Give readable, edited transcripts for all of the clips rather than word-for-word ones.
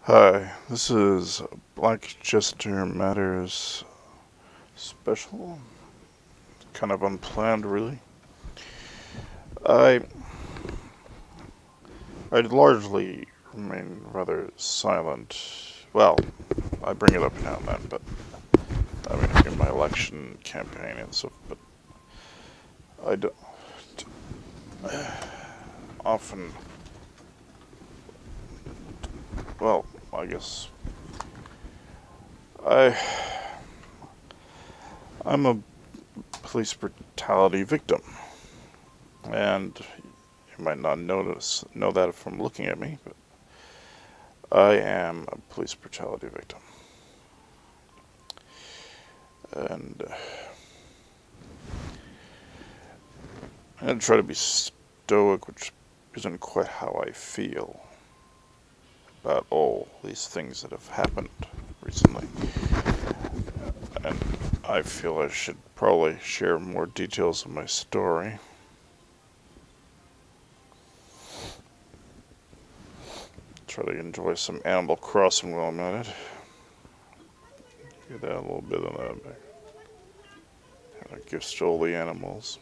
Hi, this is Black Jester Matters special. Kind of unplanned, really. I I'd largely remain rather silent. Well, I bring it up now and then, but I mean in my election campaign and stuff. But I don't often. Well, I guess I I'm a police brutality victim, and you might not know that from looking at me, but I am a police brutality victim, and I'm gonna try to be stoic, which isn't quite how I feel about all these things that have happened recently, and I feel I should probably share more details of my story. Try to enjoy some Animal Crossing while I'm at it. Get that a little bit of that back. And I gifts to all the animals.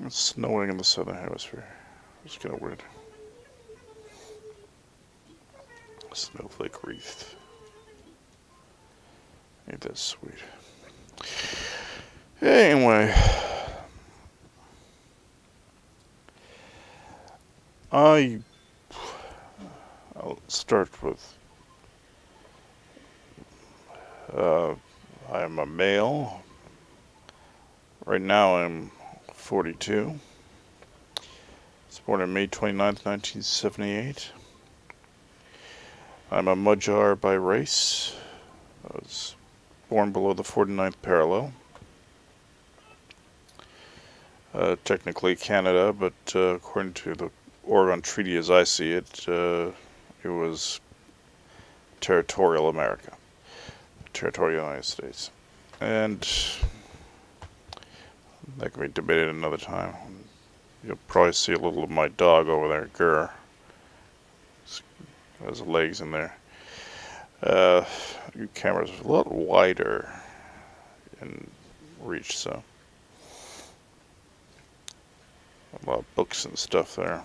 It's snowing in the southern hemisphere. It's kind of weird. Snowflake wreath. Ain't that sweet? Anyway, I'll start with I'm a male. Right now I'm 42. I was born on May 29th, 1978. I'm a Magyar by race. I was born below the 49th parallel. Technically Canada, but according to the Oregon Treaty as I see it, it was territorial America, territorial United States. And that can be debated another time. You'll probably see a little of my dog over there, Gurr. Has legs in there. Your camera's a lot wider in reach, so a lot of books and stuff there.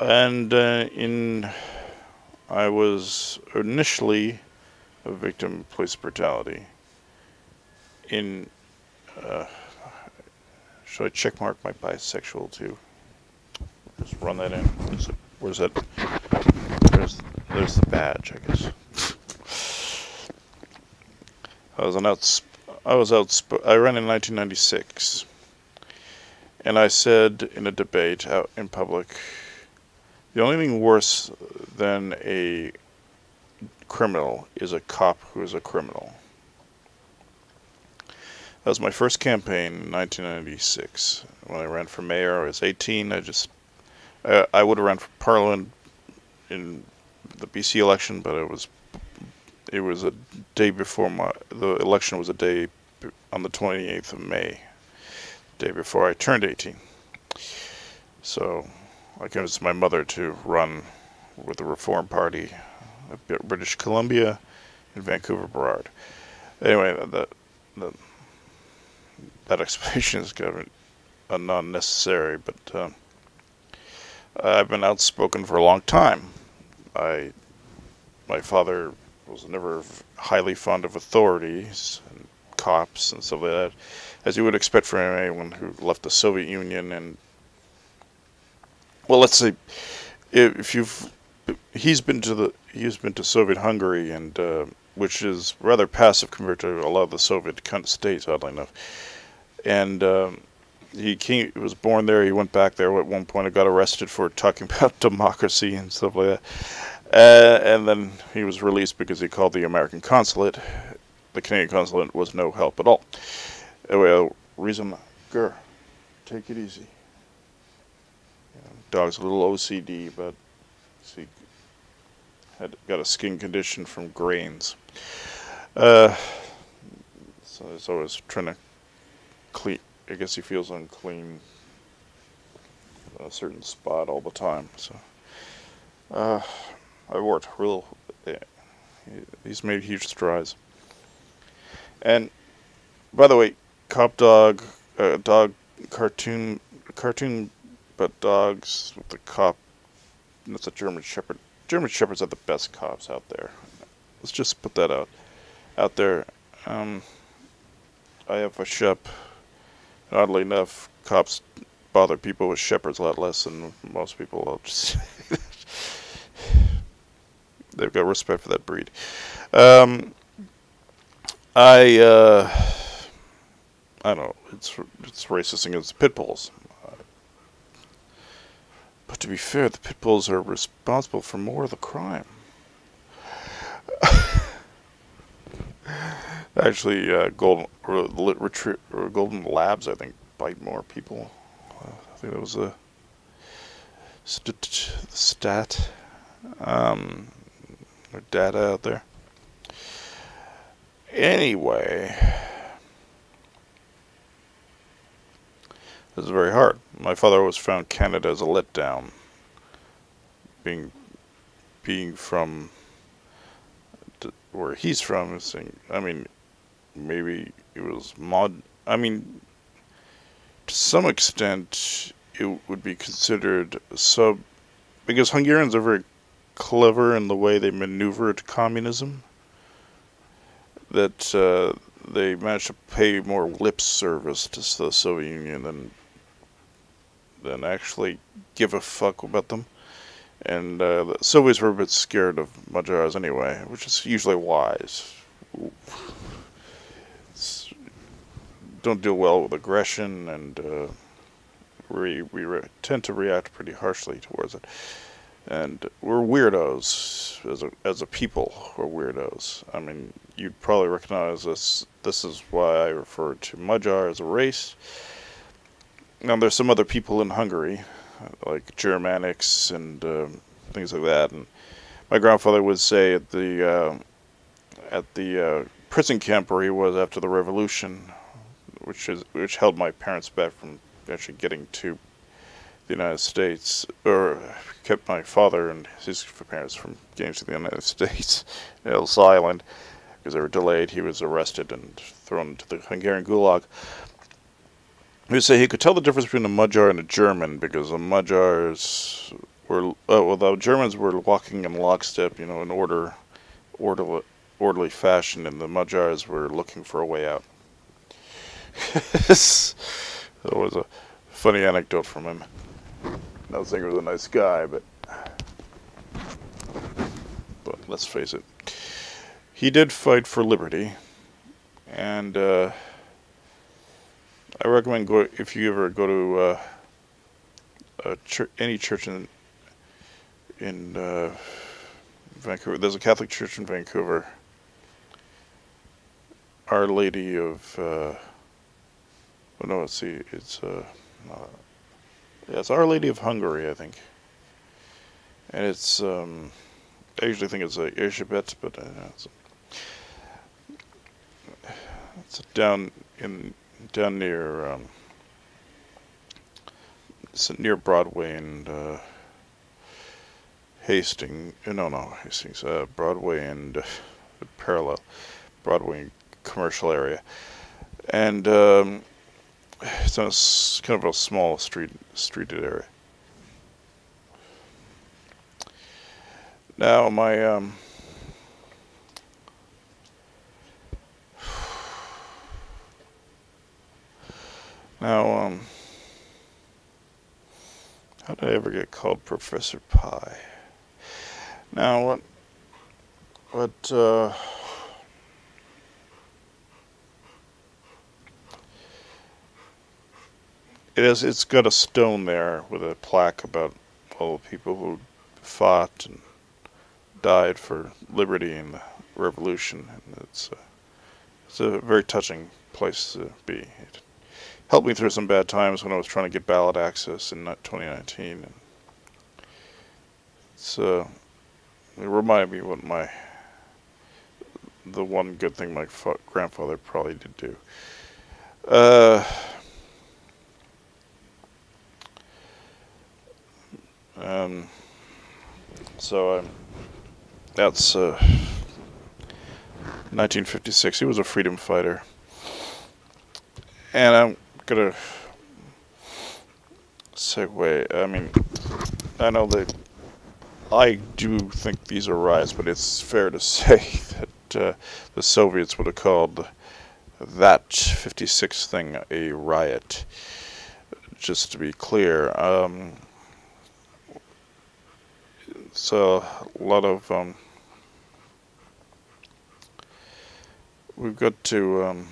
And I was initially a victim of police brutality. Should I checkmark my bisexual too? Just run that in. Where's that? There's the badge, I guess. I ran in 1996, and I said in a debate out in public, the only thing worse than a criminal is a cop who is a criminal. That was my first campaign in 1996. When I ran for mayor, I was 18. I would have ran for parliament in the BC election, but it was a day before the election was a day on the 28th of May, the day before I turned 18. So I convinced my mother to run with the Reform Party of British Columbia in Vancouver Burrard. Anyway, that explanation is kind of unnecessary, but I've been outspoken for a long time. My father was never highly fond of authorities and cops and stuff like that, as you would expect from anyone who left the Soviet Union. And well, let's say he's been to Soviet Hungary, and which is rather passive compared to a lot of the Soviet states, oddly enough. And he was born there. He went back there at one point and got arrested for talking about democracy and stuff like that. And then he was released because he called the American consulate. The Canadian consulate was no help at all. Anyway, Grr, take it easy. Dog's a little OCD, but he got a skin condition from grains. So he's always trying to clean. I guess he feels unclean a certain spot all the time. So I worked real. He's made huge strides. And by the way, Cop Dog, dog cartoon, but dogs with the cop. That's a German Shepherd. German Shepherds are the best cops out there. Let's just put that out there. I have a Shep. Oddly enough, cops bother people with Shepherds a lot less than most people. I'll just they've got respect for that breed. I don't know. It's racist against pit bulls. But to be fair, the pit bulls are responsible for more of the crime. Actually, golden labs, I think, bite more people. I think that was a stat or data out there. Anyway, this is very hard. My father always found Canada as a letdown, being from where he's from. I mean, maybe it was I mean, to some extent, it would be considered because Hungarians are very clever in the way they maneuver to communism. That they managed to pay more lip service to the Soviet Union than actually give a fuck about them. And the Soviets were a bit scared of Magyars anyway, which is usually wise. Don't deal well with aggression, and we tend to react pretty harshly towards it. And we're weirdos as a people. We're weirdos. I mean, you'd probably recognize this. This is why I refer to Magyar as a race. Now, there's some other people in Hungary, like Germanics and things like that. And my grandfather would say at the prison camp where he was after the revolution, which held my parents back from actually getting to the United States, or kept my father and his parents from getting to the United States, Ellis Island, because they were delayed. He was arrested and thrown into the Hungarian gulag. He would say he could tell the difference between a Magyar and a German, because the Magyars were, the Germans were walking in lockstep, in orderly fashion, and the Magyars were looking for a way out. That was a funny anecdote from him. I was thinking he was a nice guy, but let's face it, he did fight for liberty, and I recommend if you ever go to any church in Vancouver. There's a Catholic church in Vancouver, Our Lady of it's Our Lady of Hungary, I think. And it's, I usually think it's a Erzsébet, but it's down near, it's near Broadway and Hastings. Hastings. Broadway and parallel Broadway commercial area, and it's on kind of a small streeted area. Now my how did I ever get called Professor Pie? Now it's got a stone there with a plaque about all the people who fought and died for liberty in the revolution, and it's a very touching place to be. It helped me through some bad times when I was trying to get ballot access in 2019, and it reminded me what the one good thing my grandfather probably did do. So that's 1956. He was a freedom fighter, and I'm gonna segue. I mean, I know that I do think these are riots, but it's fair to say that the Soviets would have called that 56 thing a riot. Just to be clear, so a lot of we've got to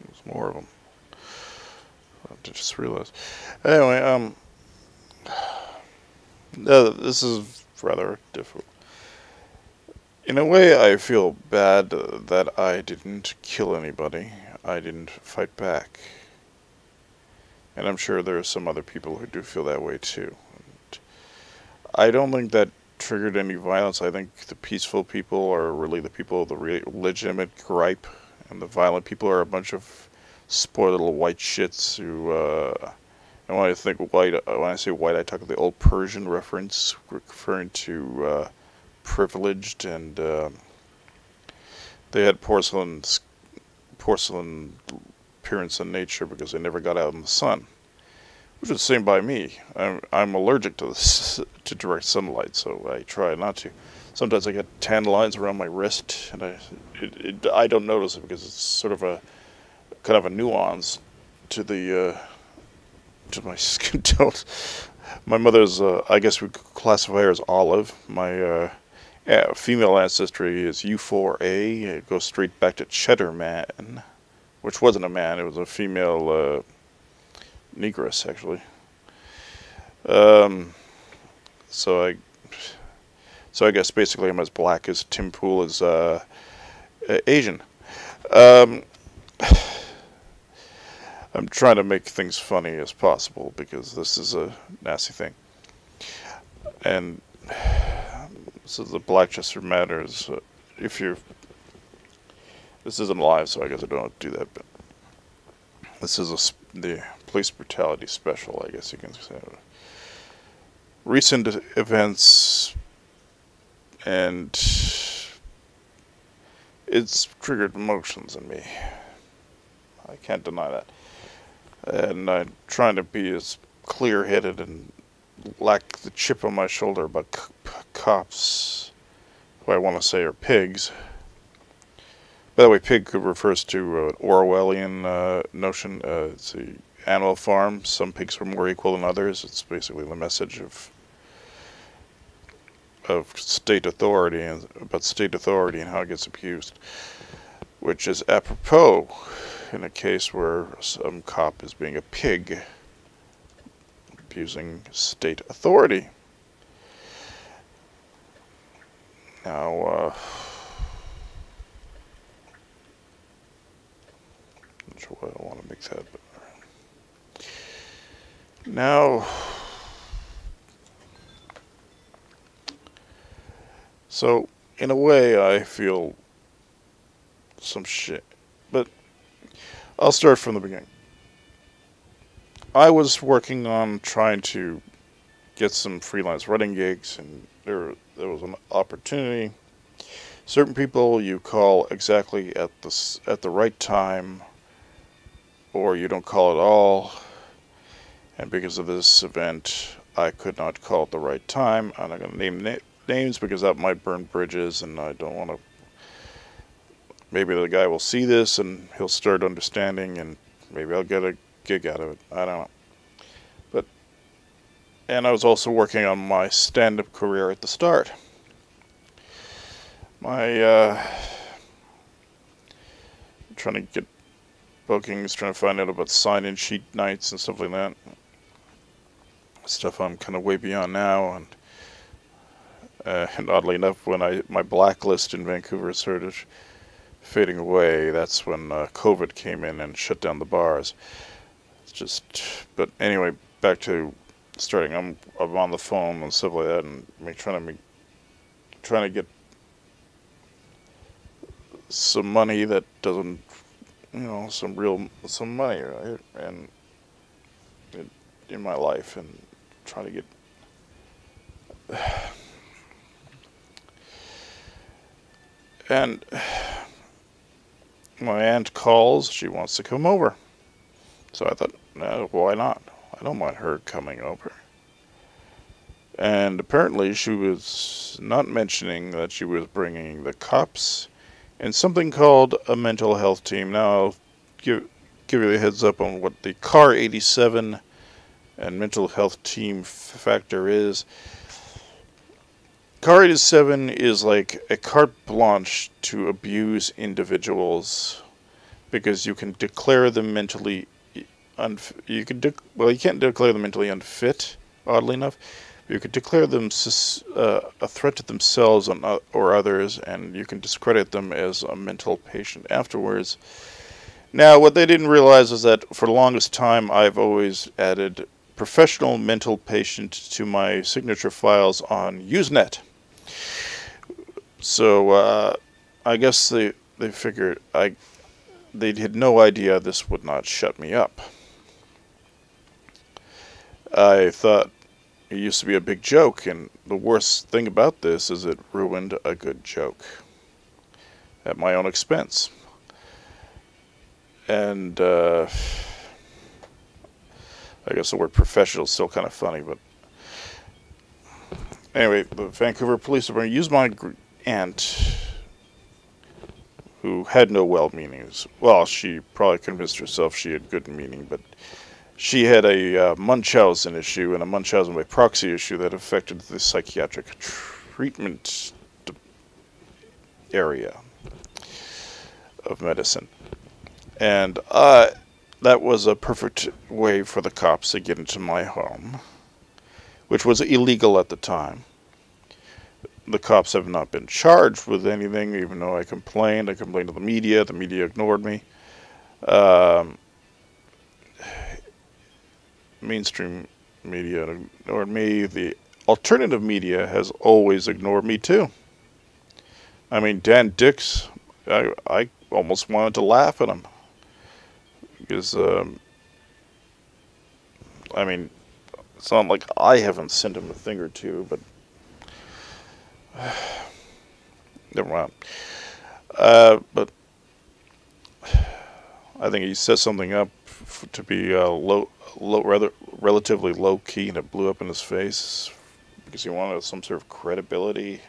there's more of them. I just realized. Anyway, this is rather difficult. In a way, I feel bad that I didn't kill anybody. I didn't fight back. And I'm sure there are some other people who do feel that way too. And I don't think that triggered any violence. I think the peaceful people are really the people with the legitimate gripe, and the violent people are a bunch of spoiled little white shits who, and when I think white, when I say white, I talk about the old Persian reference, referring to privileged, and they had porcelain appearance in nature because they never got out in the sun, which is the same by me. I'm allergic to this, to direct sunlight, so I try not to. Sometimes I get tan lines around my wrist, and I don't notice it because it's sort of a kind of a nuance to the to my skin tone. My mother's, I guess we could classify her as olive. My female ancestry is U4A. It goes straight back to Cheddar Man, which wasn't a man. It was a female negress, actually. So I guess basically I'm as black as Tim Pool is Asian. I'm trying to make things funny as possible because this is a nasty thing. And so the Blackchester Matters, this isn't live, so I guess I don't do that, but this is the police brutality special, I guess you can say. Recent events, and it's triggered emotions in me. I can't deny that. And I'm trying to be as clear-headed and lack the chip on my shoulder about cops, who I want to say are pigs. By the way, pig refers to an Orwellian notion. It's an animal farm. Some pigs are more equal than others. It's basically the message of state authority, and about state authority and how it gets abused, which is apropos in a case where some cop is being a pig, abusing state authority. Now, not sure why I want to make that, but now, so in a way, I feel some shit, but I'll start from the beginning. I was working on trying to get some freelance writing gigs, and there was an opportunity. Certain people you call exactly at the right time, or you don't call at all. And because of this event, I could not call at the right time. I'm not going to name names because that might burn bridges, and I don't want to. Maybe the guy will see this and he'll start understanding, and maybe I'll get a gig out of it. I don't know. And I was also working on my stand-up career at the start. Trying to get bookings, trying to find out about sign-in sheet nights and stuff like that. Stuff I'm kind of way beyond now, and oddly enough, when my blacklist in Vancouver started fading away, that's when COVID came in and shut down the bars. But anyway, back to starting. I'm on the phone and stuff like that, and trying to get some money that doesn't, some money, right? And in my life, and trying to get. And my aunt calls. She wants to come over. So I thought, why not? I don't mind her coming over. And apparently she was not mentioning that she was bringing the cops and something called a mental health team. Now I'll give you a heads up on what the CAR 87 and mental health team factor is. CAR 87 is like a carte blanche to abuse individuals because you can declare them mentally you can't declare them mentally unfit, oddly enough. You could declare them a threat to themselves or others, and you can discredit them as a mental patient afterwards. Now, what they didn't realize is that for the longest time, I've always added professional mental patient to my signature files on Usenet. So, I guess they figured they had no idea this would not shut me up. I thought it used to be a big joke, and the worst thing about this is it ruined a good joke at my own expense. And I guess the word professional is still kind of funny, but anyway, the Vancouver Police Department used my aunt, who had no well meanings. Well, she probably convinced herself she had good meaning, but she had a Munchausen issue and a Munchausen by proxy issue that affected the psychiatric treatment area of medicine. And that was a perfect way for the cops to get into my home, which was illegal at the time. The cops have not been charged with anything, even though I complained. I complained to the media. The media ignored me. Mainstream media ignored me. The alternative media has always ignored me too. I mean, Dan Dix, I almost wanted to laugh at him. Because, I mean, it's not like I haven't sent him a thing or two, but never mind. But I think he set something up to be relatively low key, and it blew up in his face because he wanted some sort of credibility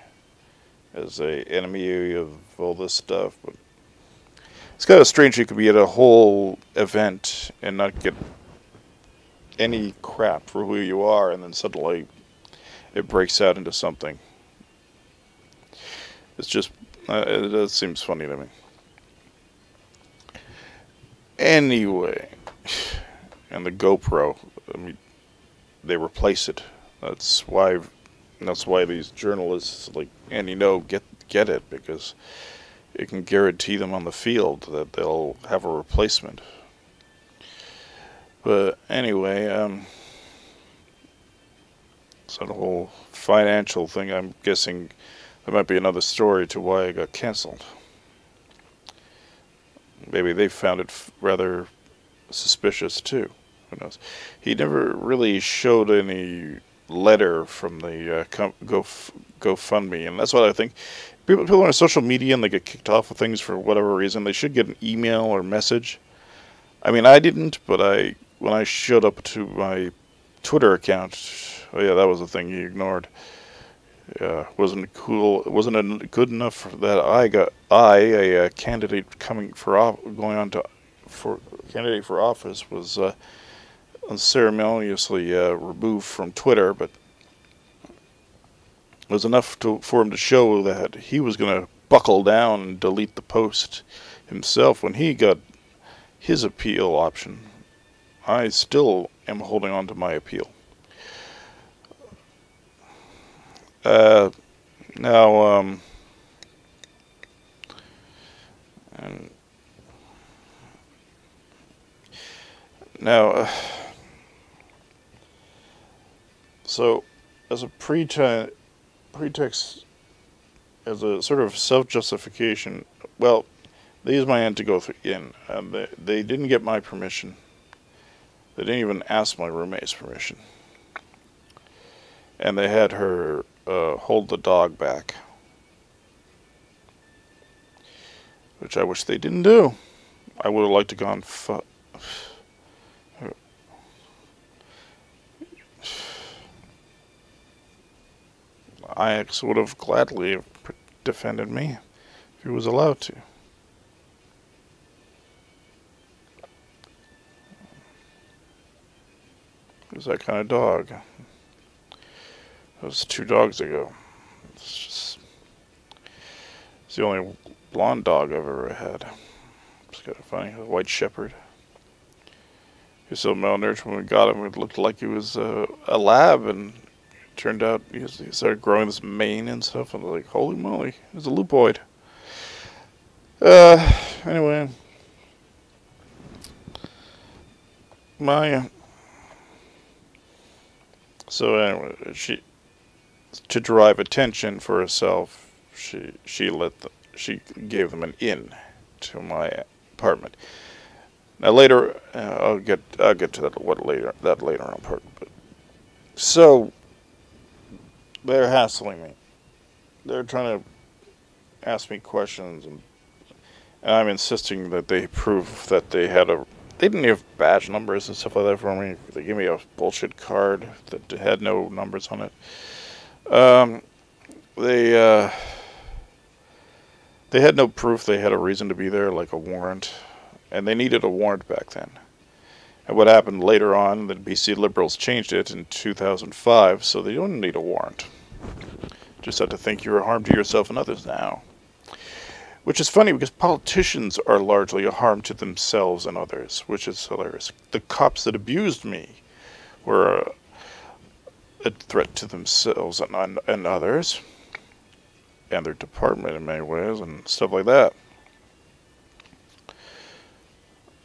as a enemy of all this stuff. But it's kind of strange you could be at a whole event and not get any crap for who you are, and then suddenly it breaks out into something. It's just, it seems funny to me. Anyway, and the GoPro, I mean, they replace it. That's why these journalists like Andy get it, because it can guarantee them on the field that they'll have a replacement. But anyway, so the whole financial thing, I'm guessing there might be another story to why I got canceled. Maybe they found it rather suspicious too. Who knows? He never really showed any letter from the GoFundMe, and that's what I think. People on social media and they get kicked off of things for whatever reason, they should get an email or message. I mean, I didn't, but when I showed up to my Twitter account, oh yeah, that was the thing he ignored. Wasn't cool. It wasn't good enough that a candidate candidate for office was unceremoniously removed from Twitter, but it was enough for him to show that he was going to buckle down and delete the post himself when he got his appeal option. I still am holding on to my appeal. So as a pretext, as a sort of self-justification, well, They used my aunt to go in. They didn't get my permission. They didn't even ask my roommate's permission. And they had her hold the dog back. Which I wish they didn't do. I would have liked to gone Ix would have gladly defended me if he was allowed to. He was that kind of dog. That was 2 dogs ago. It's the only blonde dog I've ever had. It's kind of funny. A white shepherd. He was so malnourished when we got him. It looked like he was a lab, and it turned out he started growing this mane and stuff. And I was like, holy moly, he was a lupoid. Anyway, so anyway, to derive attention for herself, she gave them an in to my apartment. Now later, I'll get to that later on part. But so they're hassling me. They're trying to ask me questions, and I'm insisting that they prove that they didn't have badge numbers and stuff like that for me. They gave me a bullshit card that had no numbers on it. They had no proof they had a reason to be there, like a warrant. And they needed a warrant back then. And what happened later on, the BC Liberals changed it in 2005, so they don't need a warrant. Just have to think you're a harm to yourself and others now. Which is funny, because politicians are largely a harm to themselves and others, which is hilarious. The cops that abused me were a threat to themselves and others, and their department in many ways, and stuff like that.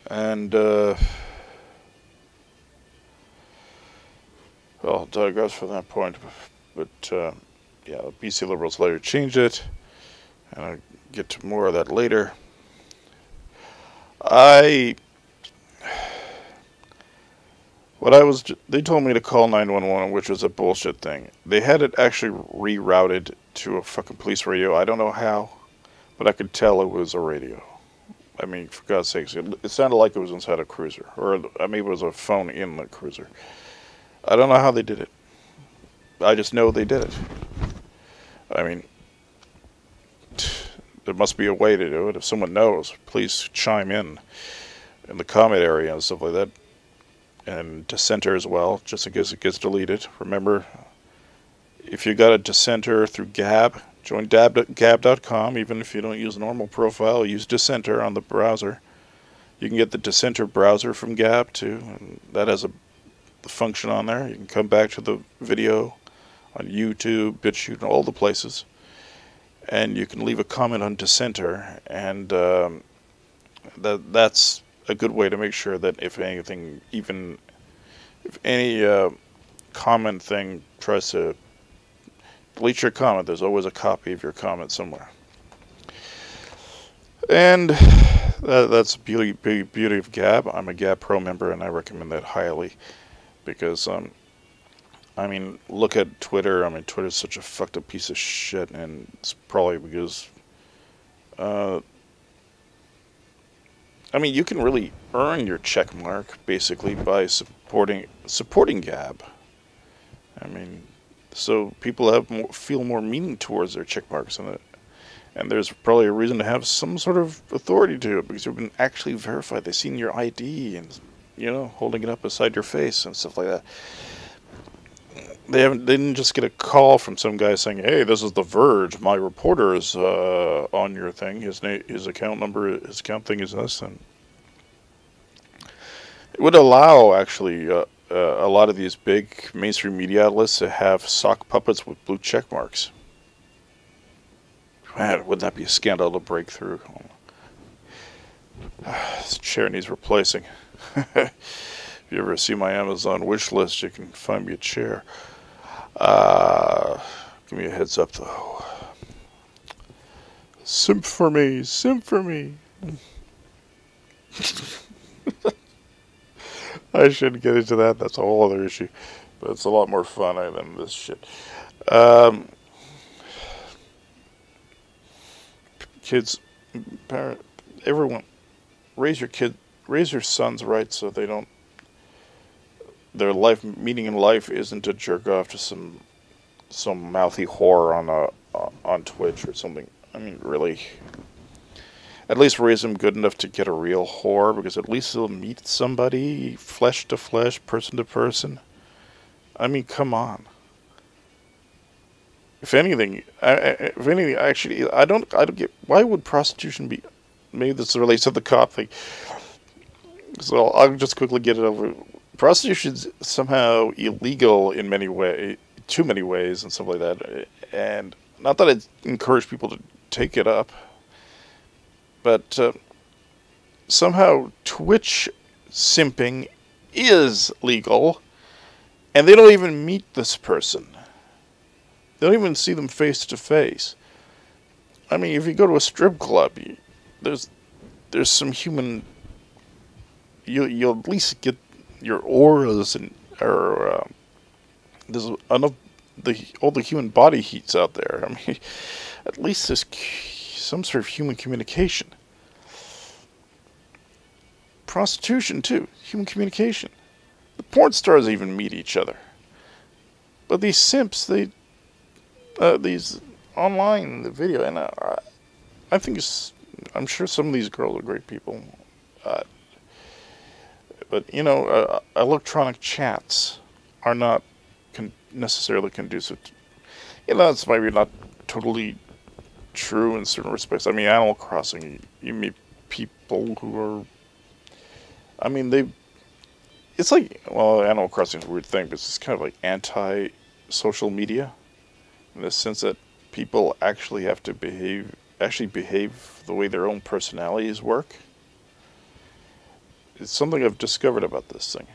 And, well, I'll digress from that point, but, yeah, the BC Liberals later changed it, and I'll get to more of that later. They told me to call 911, which was a bullshit thing. They had it actually rerouted to a fucking police radio. I don't know how, but I could tell it was a radio. I mean, for God's sakes, it sounded like it was inside a cruiser. Or maybe it was a phone in the cruiser. I don't know how they did it. I just know they did it. I mean, there must be a way to do it. If someone knows, please chime in the comment area and stuff like that. And dissenter as well, just in case it gets deleted. Remember, if you got a dissenter through Gab, join gab.com. Even if you don't use a normal profile, use dissenter on the browser. You can get the dissenter browser from Gab too, and that has the function on there. You can come back to the video on YouTube, BitChute, and all the places, and you can leave a comment on dissenter, and that's a good way to make sure that if anything, even if any comment thing tries to delete your comment, there's always a copy of your comment somewhere. And that's the beauty of Gab. I'm a Gab Pro member, and I recommend that highly, because I mean, look at Twitter. I mean, Twitter's such a fucked up piece of shit, and it's probably because I mean, you can really earn your check mark basically by supporting Gab. I mean, so people feel more meaning towards their check marks, and there's probably a reason to have some sort of authority to it, because you've been actually verified. They've seen your ID and, you know, holding it up beside your face and stuff like that. They didn't just get a call from some guy saying, "Hey, this is The Verge. My reporter is on your thing. His account number, his account thing is this." And it would allow actually a lot of these big mainstream media outlets to have sock puppets with blue check marks. Man, wouldn't that be a scandal to break through? This chair needs replacing. If you ever see my Amazon wish list, you can find me a chair. Give me a heads up though. Simp for me, simp for me. I shouldn't get into that. That's a whole other issue. But it's a lot more fun than this shit. Um, kids, parent, everyone, raise your sons right so they don't. Their life meaning in life isn't to jerk off to some mouthy whore on Twitch or something. I mean, really. At least raise them good enough to get a real whore, because at least they'll meet somebody, flesh to flesh, person to person. I mean, come on. If anything, actually, I don't get why would prostitution be. Maybe this relates to the cop thing. So I'll just quickly get it over. Prostitution's somehow illegal in too many ways, and stuff like that. And not that I encourage people to take it up, but somehow Twitch simping is legal, and they don't even meet this person. They don't even see them face to face. I mean, if you go to a strip club, there's some human. You'll at least get your auras or there's enough all the human body heats out there. I mean, at least there's some sort of human communication. Prostitution too, human communication. The porn stars even meet each other, but these simps, these online the video, and I think I'm sure some of these girls are great people. But, electronic chats are not necessarily conducive to, that's maybe not totally true in certain respects. I mean, Animal Crossing, you meet people who are, I mean, it's like, well, Animal Crossing is a weird thing, but it's kind of like anti-social media, in the sense that people actually have to behave the way their own personalities work. It's something I've discovered about this thing,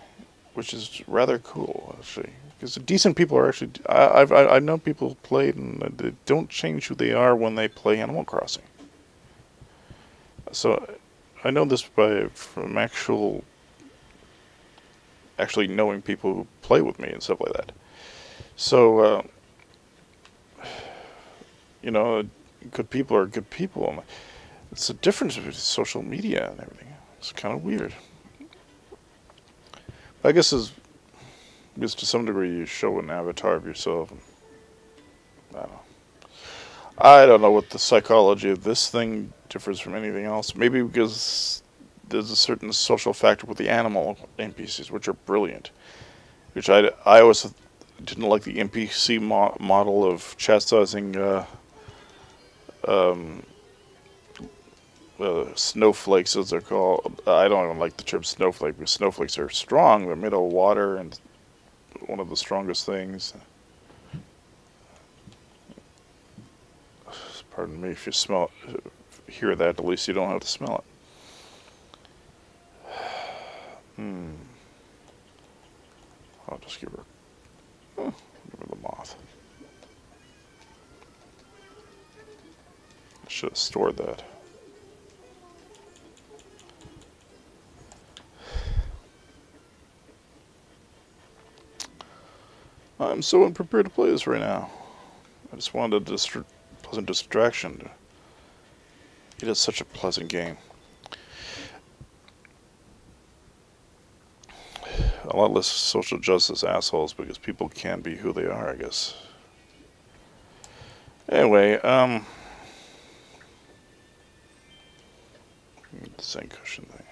which is rather cool, actually. Because decent people are actually. I've known people who played and they don't change who they are when they play Animal Crossing. So I know this from actually knowing people who play with me and stuff like that. So good people are good people. It's the difference between social media and everything. It's kind of weird. I guess because to some degree you show an avatar of yourself. I don't know what the psychology of this thing differs from anything else. Maybe because there's a certain social factor with the animal NPCs, which are brilliant. Which I always didn't like the NPC model of chastising snowflakes, as they're called. I don't even like the term snowflake, because snowflakes are strong. They're made of water, and one of the strongest things. Pardon me if you hear that. At least you don't have to smell it. I'll just give her the moth. I should have stored that. I'm so unprepared to play this right now. I just wanted a pleasant distraction. It is such a pleasant game. A lot less social justice assholes, because people can be who they are, I guess. Anyway, the Zen cushion thing.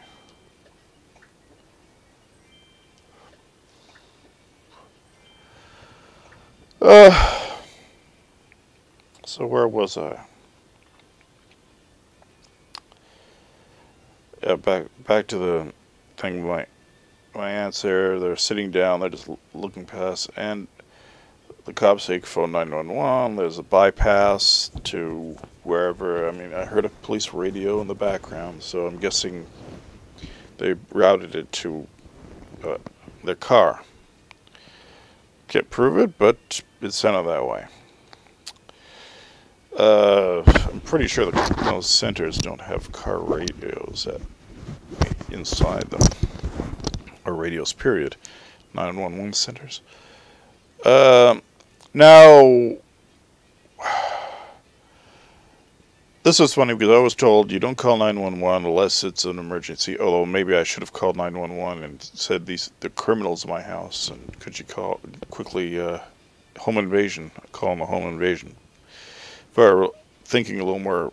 So where was I? Yeah, back to the thing. My aunt's there. They're sitting down. They're just looking past, and the cops say phone 911. There's a bypass to wherever. I mean, I heard a police radio in the background, so I'm guessing they routed it to their car. Can't prove it, but it sounded that way. I'm pretty sure that those centers don't have car radios inside them, or radios, period. 911 centers. Now, this is funny because I was told you don't call 911 unless it's an emergency. Although maybe I should have called 911 and said the criminals in my house, and could you call quickly home invasion? Call them a home invasion. If I were thinking a little more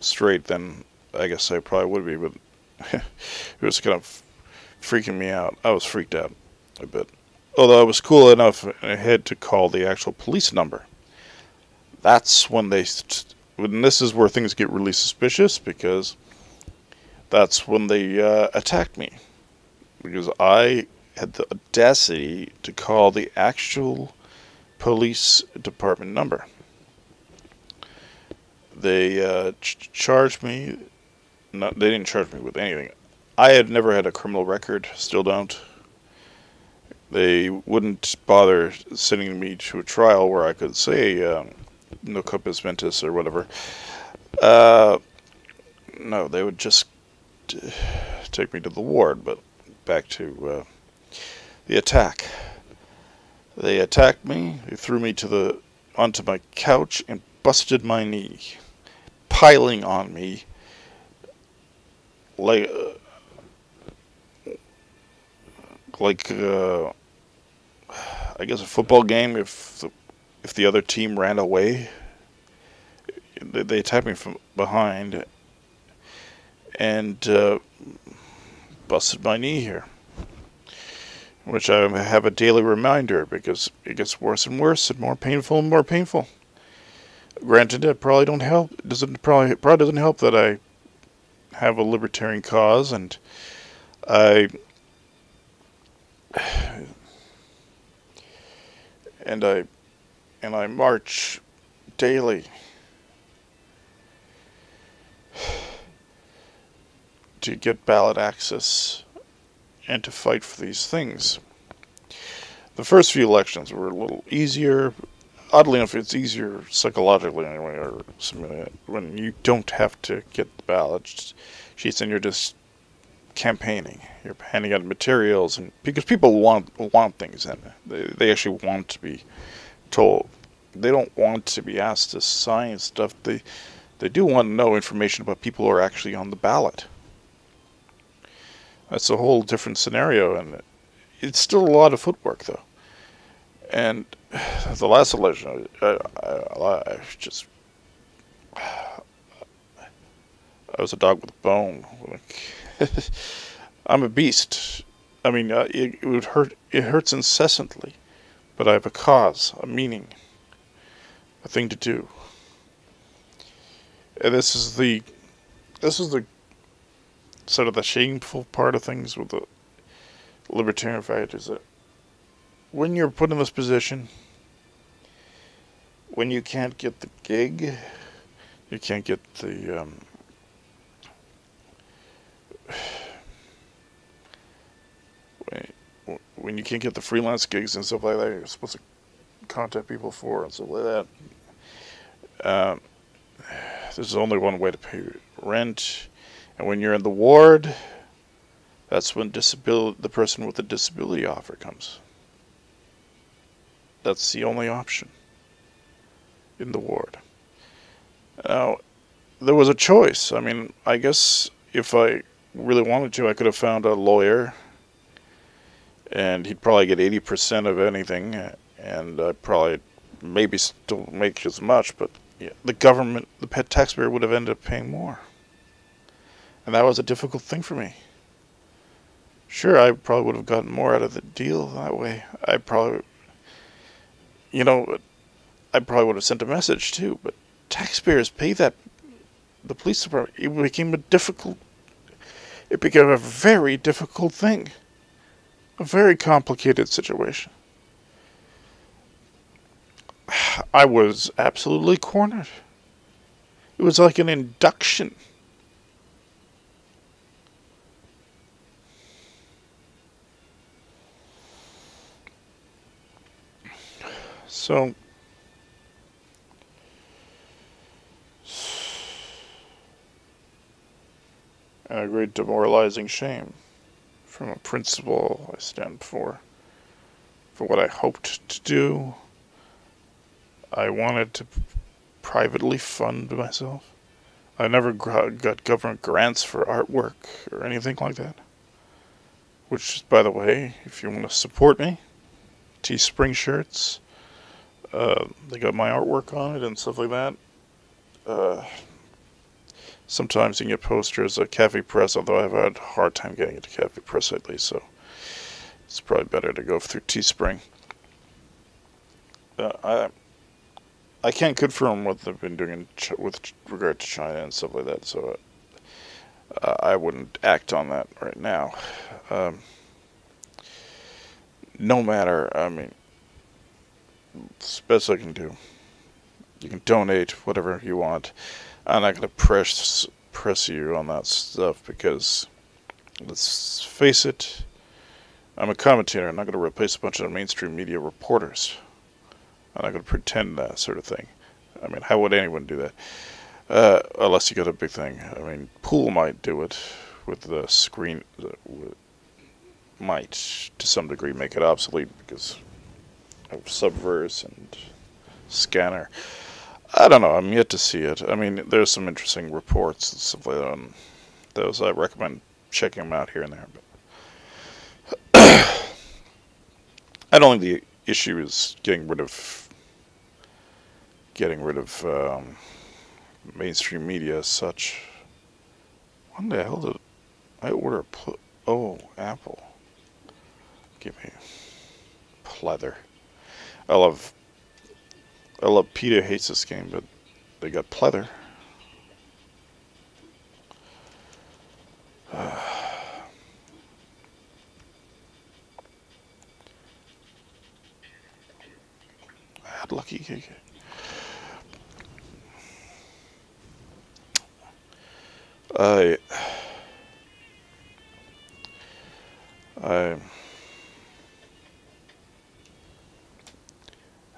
straight, then I guess I probably would be. But it was kind of freaking me out. I was freaked out a bit. Although I was cool enough ahead to call the actual police number. That's when when this is where things get really suspicious, because that's when they attacked me. Because I had the audacity to call the actual police department number. They charged me. They didn't charge me with anything. I had never had a criminal record, still don't. They wouldn't bother sending me to a trial where I could say no compos mentis or whatever. No, they would just take me to the ward. But back to the attack. They attacked me. They threw me onto my couch and busted my knee, piling on me like I guess a football game. If the other team ran away, they attacked me from behind and busted my knee here, which I have a daily reminder because it gets worse and worse and more painful and more painful. Granted, it probably don't help. Probably doesn't help that I have a libertarian cause and I march daily to get ballot access and to fight for these things. The first few elections were a little easier. Oddly enough, it's easier psychologically anyway, or when you don't have to get the ballot sheets and you're just campaigning. You're handing out materials, and because people want things, and they actually want to be told. They don't want to be asked to sign stuff. They do want to know information about people who are actually on the ballot. That's a whole different scenario, and it's still a lot of footwork, though. And the last election, I was a dog with a bone. I'm a beast. I mean, it would hurt. It hurts incessantly, but I have a cause, a meaning, a thing to do. And this is the sort of the shameful part of things with the libertarian fact is that when you're put in this position, when you can't get the gig, you can't get the when you can't get the freelance gigs and stuff like that, you're supposed to contact people for and stuff like that. There's only one way to pay rent, and when you're in the ward, that's when the person with the disability offer comes. That's the only option in the ward. Now, there was a choice. I mean, I guess if I really wanted to, I could have found a lawyer, and he'd probably get 80% of anything, and I'd probably maybe still make as much, but yeah, the government, the pet taxpayer, would have ended up paying more. And that was a difficult thing for me. Sure, I probably would have gotten more out of the deal that way. I probably would have sent a message too, but taxpayers pay that. The police department, it became a very difficult thing. A very complicated situation. I was absolutely cornered. It was like an induction. So and a great demoralizing shame from a principle I stand for what I hoped to do. I wanted to privately fund myself. I never got government grants for artwork or anything like that. Which, by the way, if you want to support me, Teespring shirts, they got my artwork on it and stuff like that. Sometimes you can get posters at Cafe Press, although I've had a hard time getting into Cafe Press lately, so it's probably better to go through Teespring. I can't confirm what they've been doing with regard to China and stuff like that, so I wouldn't act on that right now. No matter, I mean, it's the best I can do. You can donate whatever you want. I'm not going to press you on that stuff because, let's face it, I'm a commentator. I'm not going to replace a bunch of mainstream media reporters. I'm not going to pretend that sort of thing. I mean, how would anyone do that? Unless you got a big thing. I mean, Pool might do it with the screen. Might, to some degree, make it obsolete because of Subverse and Scanner. I don't know. I'm yet to see it. I mean, there's some interesting reports and stuff like that on those. I recommend checking them out here and there. But I don't think the issue is getting rid of mainstream media as such. When the hell did I order? Apple. Give me pleather. I love PETA hates this game, but they got pleather. Lucky KK. I'm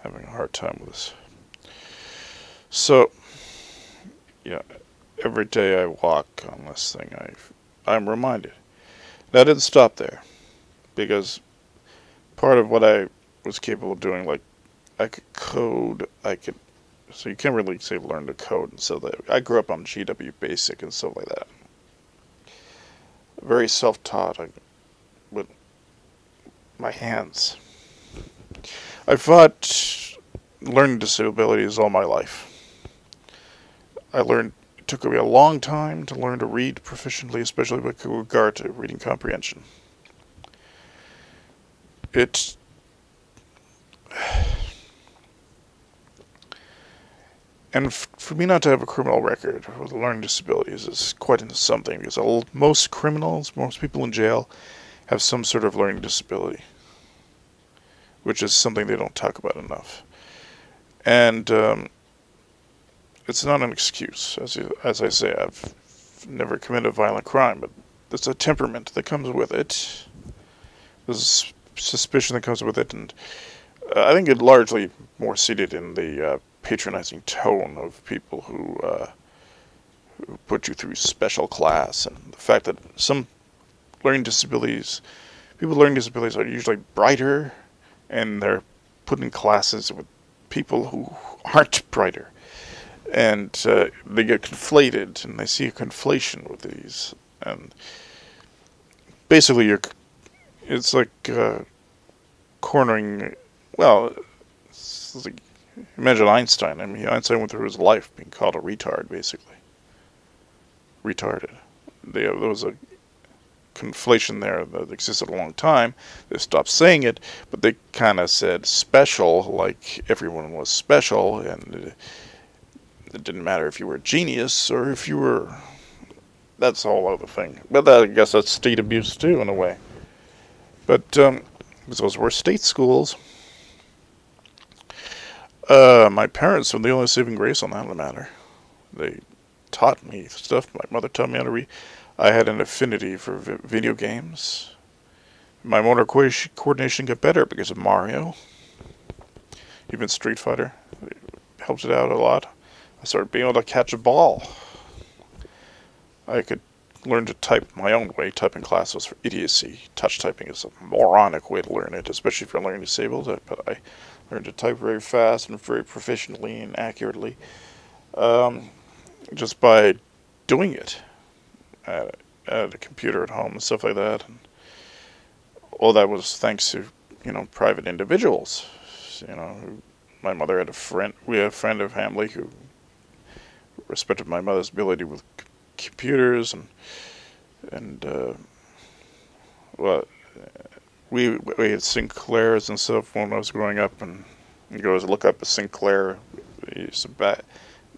having a hard time with this. So, yeah, every day I walk on this thing, I'm reminded. Now, I didn't stop there, because part of what I was capable of doing, like, I could code, so you can't really say learn to code and stuff like that. I grew up on GW Basic and stuff like that. Very self-taught, with my hands. I fought learning disabilities all my life. It took me a long time to learn to read proficiently, especially with regard to reading comprehension. And for me not to have a criminal record with learning disabilities is quite something, because most people in jail, have some sort of learning disability, which is something they don't talk about enough. And it's not an excuse. As I say, I've never committed a violent crime, but there's a temperament that comes with it. There's a suspicion that comes with it, and I think it's largely more seated in the patronizing tone of people who put you through special class, and the fact that people with learning disabilities are usually brighter, and they're put in classes with people who aren't brighter, and they get conflated, and they see a conflation with these, and basically it's like cornering. Well, it's like, imagine Einstein. I mean, Einstein went through his life being called a retard, basically. Retarded. There was a conflation there that existed a long time. They stopped saying it, but they kind of said special, like everyone was special, and it didn't matter if you were a genius or if you were... That's a whole other thing. But I guess that's state abuse, too, in a way. But those were state schools. My parents were the only saving grace on that matter. They taught me stuff. My mother taught me how to read. I had an affinity for video games. My motor coordination got better because of Mario. Even Street Fighter helped it out a lot. I started being able to catch a ball. I could learned to type my own way. Typing class was for idiocy. Touch typing is a moronic way to learn it, especially if you're learning disabled. But I learned to type very fast and very proficiently and accurately, just by doing it at a computer at home and stuff like that. And all that was thanks to, private individuals. My mother had a friend. We had a friend of family who respected my mother's ability with computers, and well, we had Sinclairs and stuff when I was growing up, and you go look up a Sinclair.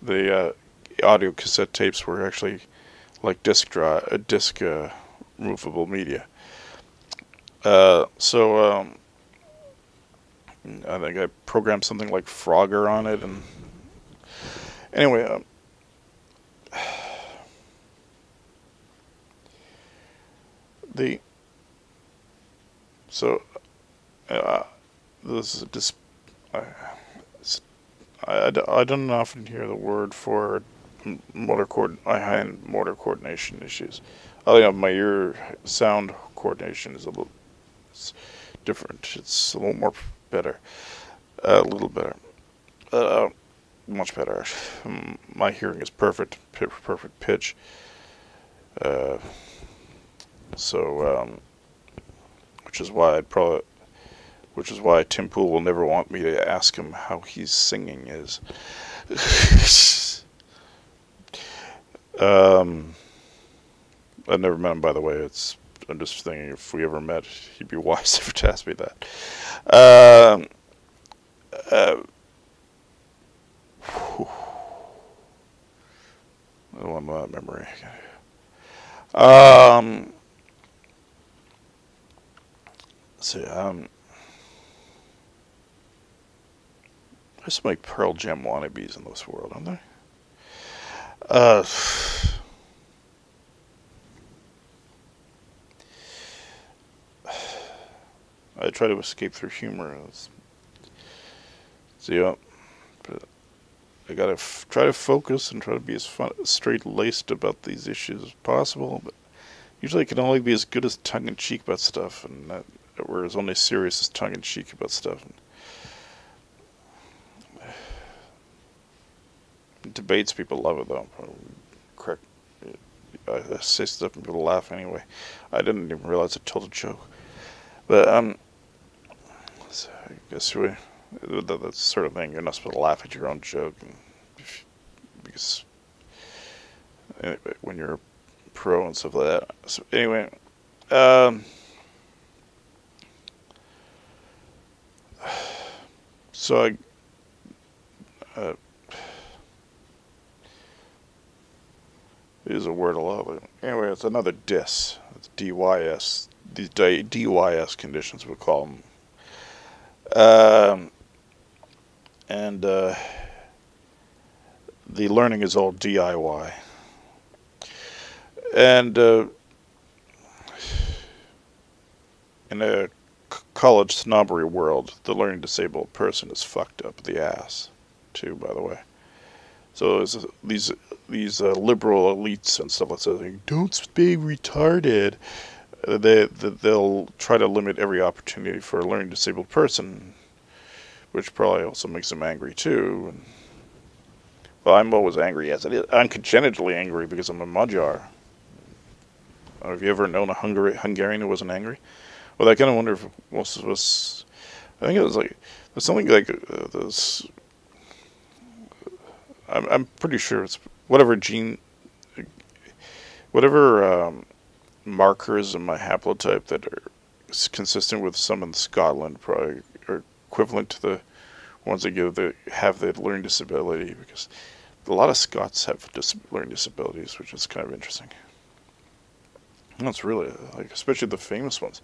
The audio cassette tapes were actually like disc movable media. So I think I programmed something like Frogger on it, and anyway, this is I don't often hear the word for hand motor coordination issues. I think my ear sound coordination is a little different. It's a little more better, a little better, much better. My hearing is perfect pitch. Which is why Tim Pool will never want me to ask him how his singing is. I've never met him, by the way. I'm just thinking if we ever met, he'd be wise to ask me that. I don't want that memory. There's so many Pearl Jam wannabes in this world, aren't there? I try to escape through humor. But I gotta try to focus and try to be as straight-laced about these issues as possible. But usually, I can only be as good as tongue-in-cheek about stuff, and whereas only serious as tongue-in-cheek about stuff. Debates, people love it though. Correct. I say stuff and people laugh anyway. I didn't even realize I told a joke. But so I guess that's the sort of thing. You're not supposed to laugh at your own joke, because anyway, when you're a pro and stuff like that. So anyway, so I. Use a word a lot. Anyway, it's another DIS. It's DYS. These DYS conditions, we call them. And the learning is all DIY. And in a college snobbery world, the learning disabled person is fucked up the ass, too, by the way. So these liberal elites and stuff like that saying, don't be retarded. They'll try to limit every opportunity for a learning disabled person, which probably also makes them angry too. And, well, I'm always angry as it is. I'm congenitally angry because I'm a Magyar. Have you ever known a Hungarian who wasn't angry? Well, I kind of wonder if most of us. I think it was like there's something like this. I'm pretty sure it's whatever markers in my haplotype that are consistent with some in Scotland probably are equivalent to the ones that have the learning disability, because a lot of Scots have learning disabilities, which is kind of interesting. That's really, like, especially the famous ones.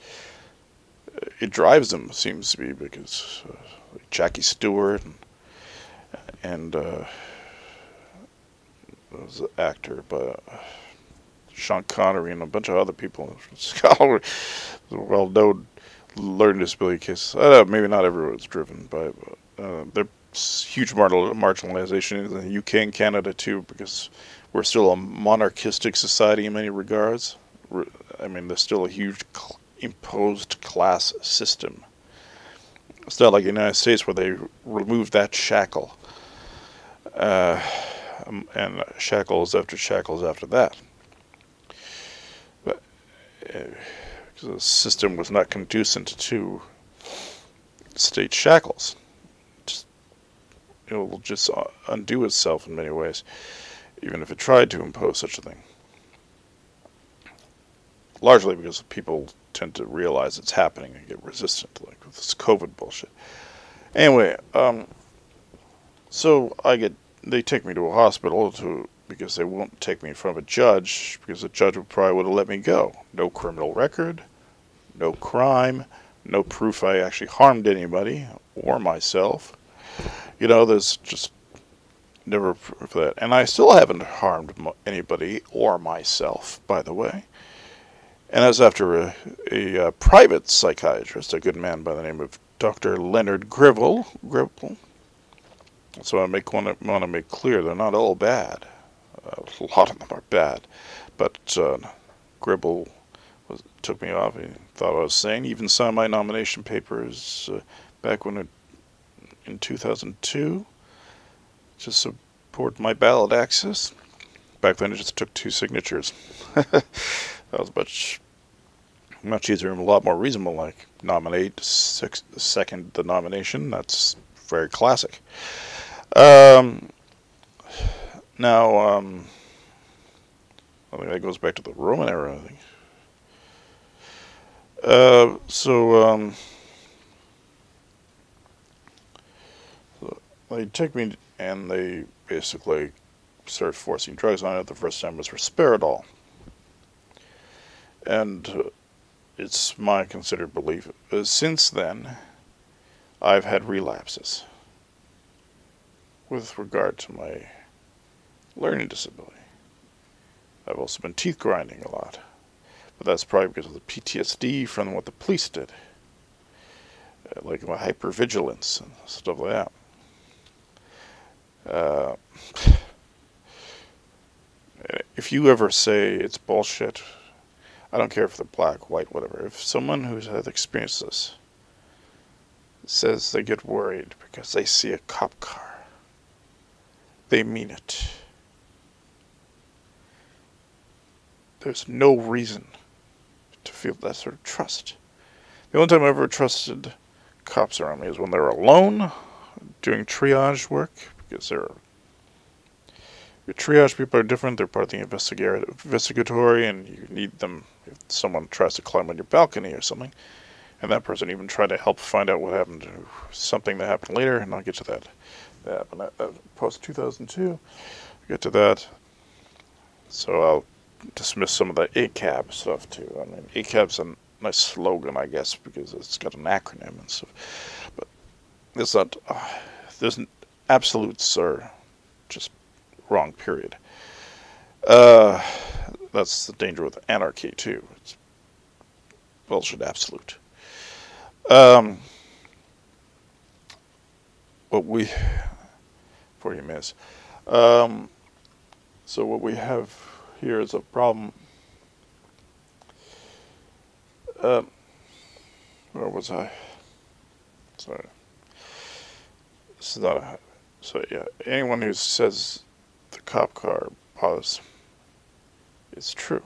It drives them, seems to be, because like Jackie Stewart and was an actor, but Sean Connery and a bunch of other people from Scotland, well-known learning disability cases. Maybe not everyone's driven by, but there's huge marginalization in the UK and Canada too, because we're still a monarchistic society in many regards. I mean, there's still a huge imposed class system. It's not like the United States where they removed that shackle. And shackles after that. But the system was not conducive to state shackles. It will just undo itself in many ways, even if it tried to impose such a thing. Largely because people tend to realize it's happening and get resistant, like with this COVID bullshit. Anyway, so they take me to a hospital because they won't take me in front of a judge, because the judge would have let me go. No criminal record, no crime, no proof I actually harmed anybody or myself. You know, there's just never proof of that. And I still haven't harmed anybody or myself, by the way. And I was after a private psychiatrist, a good man by the name of Dr. Leonard Gribble. So I want to make clear they're not all bad. A lot of them are bad. But Gribble took me off. He thought I was sane. Even signed my nomination papers back in 2002 to support my ballot access. Back then it just took 2 signatures. That was much easier and a lot more reasonable. Like, nominate, second the nomination. That's very classic. Now, I think that goes back to the Roman era, I think. So they took me and they basically started forcing drugs on it. The first time was Risperidol. And it's my considered belief. Since then, I've had relapses with regard to my learning disability. I've also been teeth grinding a lot. But that's probably because of the PTSD from what the police did. Like my hypervigilance and stuff like that. If you ever say it's bullshit, I don't care if they're black, white, whatever. If someone who's had experienced this says they get worried because they see a cop car, they mean it. There's no reason to feel that sort of trust. The only time I ever trusted cops around me is when they're alone doing triage work, because your triage people are different. They're part of the investigatory, and you need them if someone tries to climb on your balcony or something. And that person even tried to help find out what happened, something that happened later, and I'll get to that. That happened post 2002. I'll get to that. So I'll dismiss some of the ACAB stuff too. I mean, ACAB's a nice slogan, I guess, because it's got an acronym and stuff. But it's not. There's absolutes are just wrong. Period. That's the danger with anarchy too. It's bullshit absolute. What we 40 minutes. So what we have here is a problem. Where was I? Sorry. This is not a. So yeah, anyone who says the cop car pause, it's true.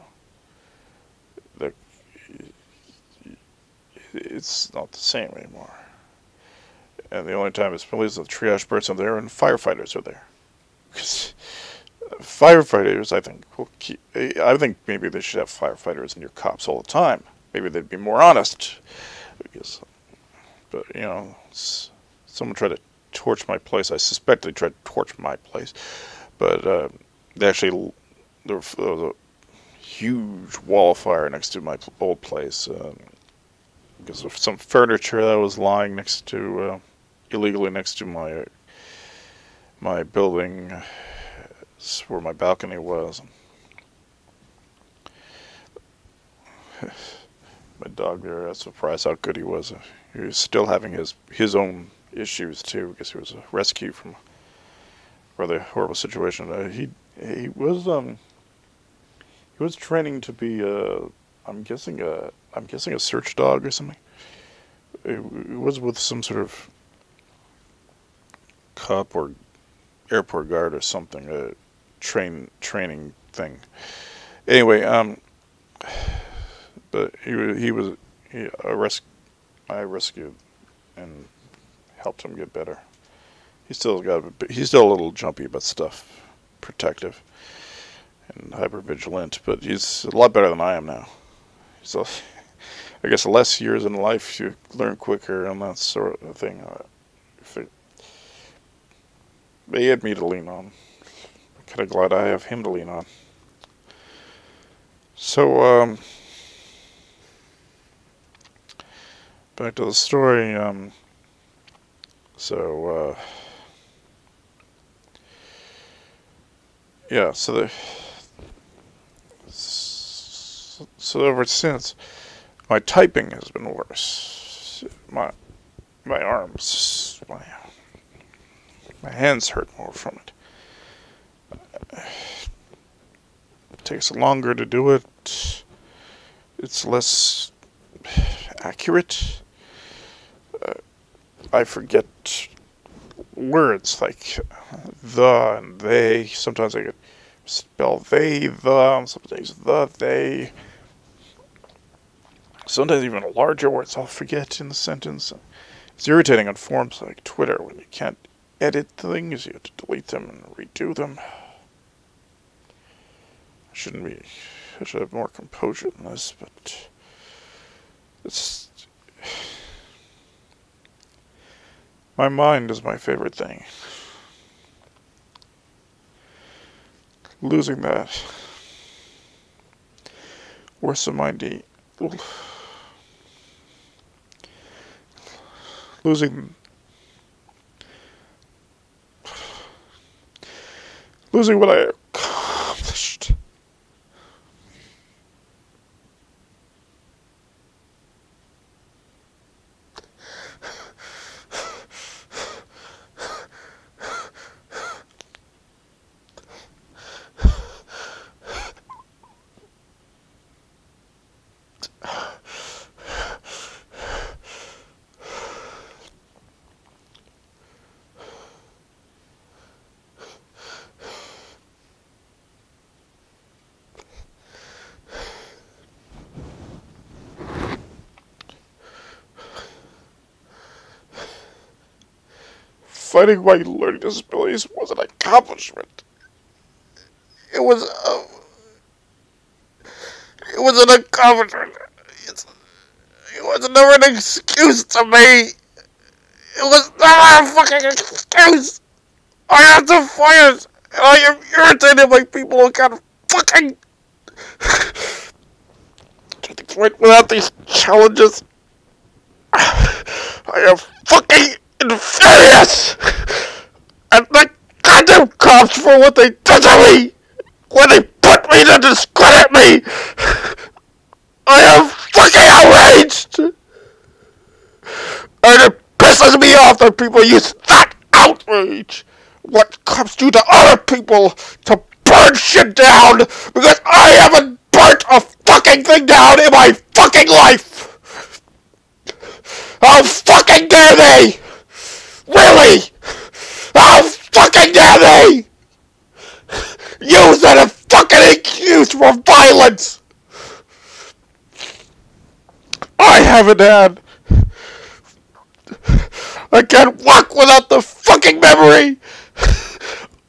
It's not the same anymore. And the only time it's police, the triage person there, and firefighters are there. Because firefighters, I think maybe they should have firefighters and your cops all the time. Maybe they'd be more honest. Because, but you know, someone tried to torch my place. I suspect they tried to torch my place, but there was a huge wall of fire next to my old place because of some furniture that was lying next to illegally next to my building. It's where my balcony was. My dog there, I was surprised how good he was. He was still having his own issues too, because he was a rescue from rather horrible situation. He was training to be I'm guessing a search dog or something. It was with some sort of cop or airport guard or something, a training thing. Anyway, but I rescued and helped him get better. He's still a little jumpy about stuff, protective and hyper vigilant, but he's a lot better than I am now. So I guess less years in life, you learn quicker and that sort of thing. They had me to lean on. I'm kind of glad I have him to lean on. So, back to the story. Yeah, so ever since, my typing has been worse. My arms, my hands hurt more from it. It takes longer to do it. It's less accurate. I forget words like the and they. Sometimes I could spell they, the, sometimes the, they. Sometimes even larger words I'll forget in the sentence. It's irritating on forums like Twitter when you can't edit things, you have to delete them and redo them. I should have more composure than this, but it's... My mind is my favorite thing. Losing that. Worse than my D. Losing what I accomplished. Fighting my learning disabilities was an accomplishment. It was an accomplishment. It was never an excuse to me. It was never a fucking excuse. I have to fight, and I am irritated by people who can't fucking get the point without these challenges. I am fucking infurious at the goddamn cops for what they did to me when they put me to discredit me. I am fucking outraged, and it pisses me off that people use that outrage what comes due to other people to burn shit down because I haven't burnt a fucking thing down in my fucking life. How fucking dare they! Really? How fucking dare they use that fucking excuse for violence? I haven't had... I can't walk without the fucking memory.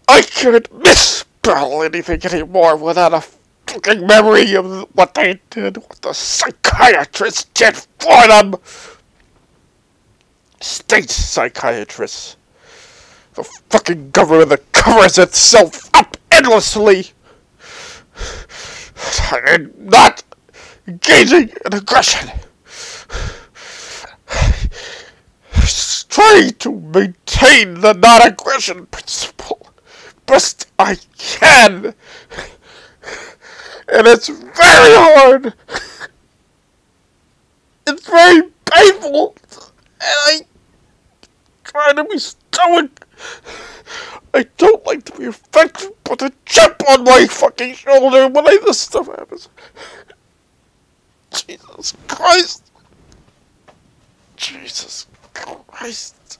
I can't misspell anything anymore without a fucking memory of what they did, what the psychiatrist did for them. State psychiatrists. The fucking government that covers itself up endlessly. I am not engaging in aggression. Trying to maintain the non-aggression principle best I can. And it's very hard. It's very painful. And I try to be stoic. I don't like to be affected by the chip on my fucking shoulder when this stuff happens. Jesus Christ. Jesus Christ.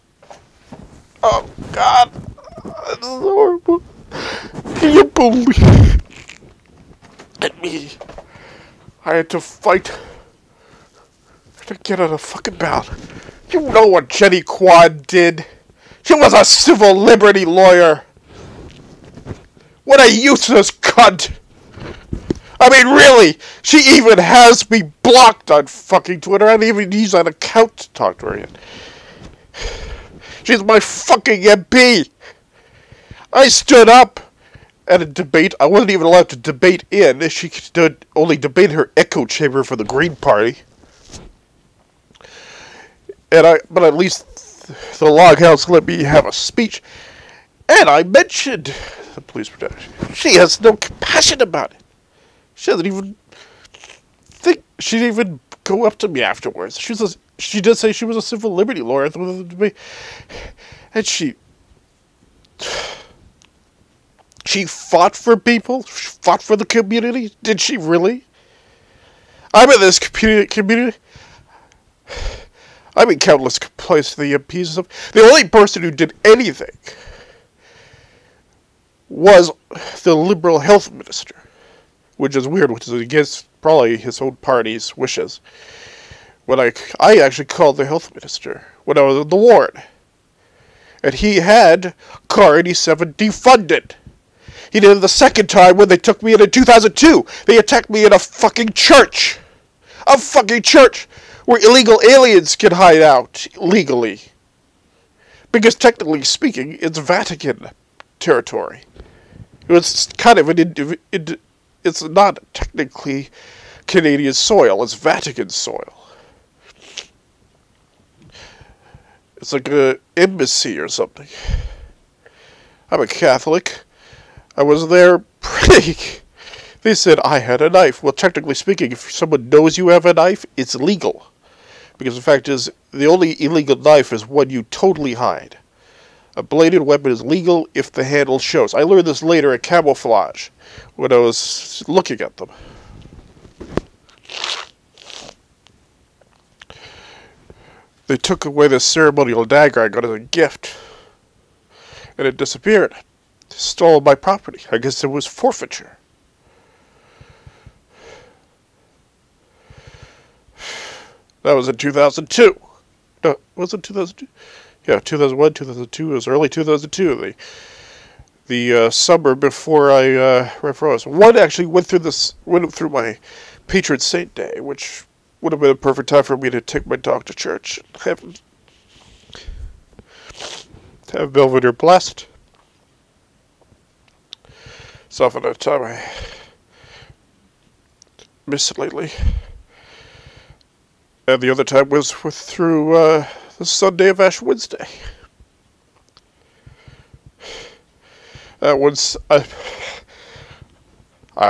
Oh, God. This is horrible. Can you believe at me? I had to fight to get on a fucking ballot. You know what Jenny Quad did? She was a civil liberty lawyer. What a useless cunt. I mean, really, she even has me blocked on fucking Twitter. I don't even use that account to talk to her yet. She's my fucking MP. I stood up at a debate. I wasn't even allowed to debate in. She could only debate her echo chamber for the Green Party. But at least the log house let me have a speech. And I mentioned the police protection. She has no compassion about it. She doesn't even think. She didn't even go up to me afterwards. She did say she was a civil liberty lawyer. And she fought for people. She fought for the community. Did she really? I'm in this community. I'm in countless complaints to the MPs and stuff. The only person who did anything was the Liberal health minister. Which is weird, which is against probably his own party's wishes. When I actually called the health minister when I was in the ward. And he had Car 87 defunded. He did it the second time when they took me in 2002. They attacked me in a fucking church. A fucking church where illegal aliens can hide out legally. Because technically speaking, it's Vatican territory. It was kind of it's not technically Canadian soil, it's Vatican soil. It's like an embassy or something. I'm a Catholic. I was there praying. They said I had a knife. Well, technically speaking, if someone knows you have a knife, it's legal. Because the fact is, the only illegal knife is one you totally hide. A bladed weapon is legal if the handle shows. I learned this later at camouflage, when I was looking at them. They took away the ceremonial dagger I got as a gift. And it disappeared. They stole my property. I guess it was forfeiture. That was in 2002. No, was it 2002? Yeah, 2001, 2002. It was early 2002. The summer before I refroze. One actually went through my patron saint day, which would have been a perfect time for me to take my dog to church and have Belvedere blessed. It's often a time I miss lately. And the other time was through the Sunday of Ash Wednesday. I'm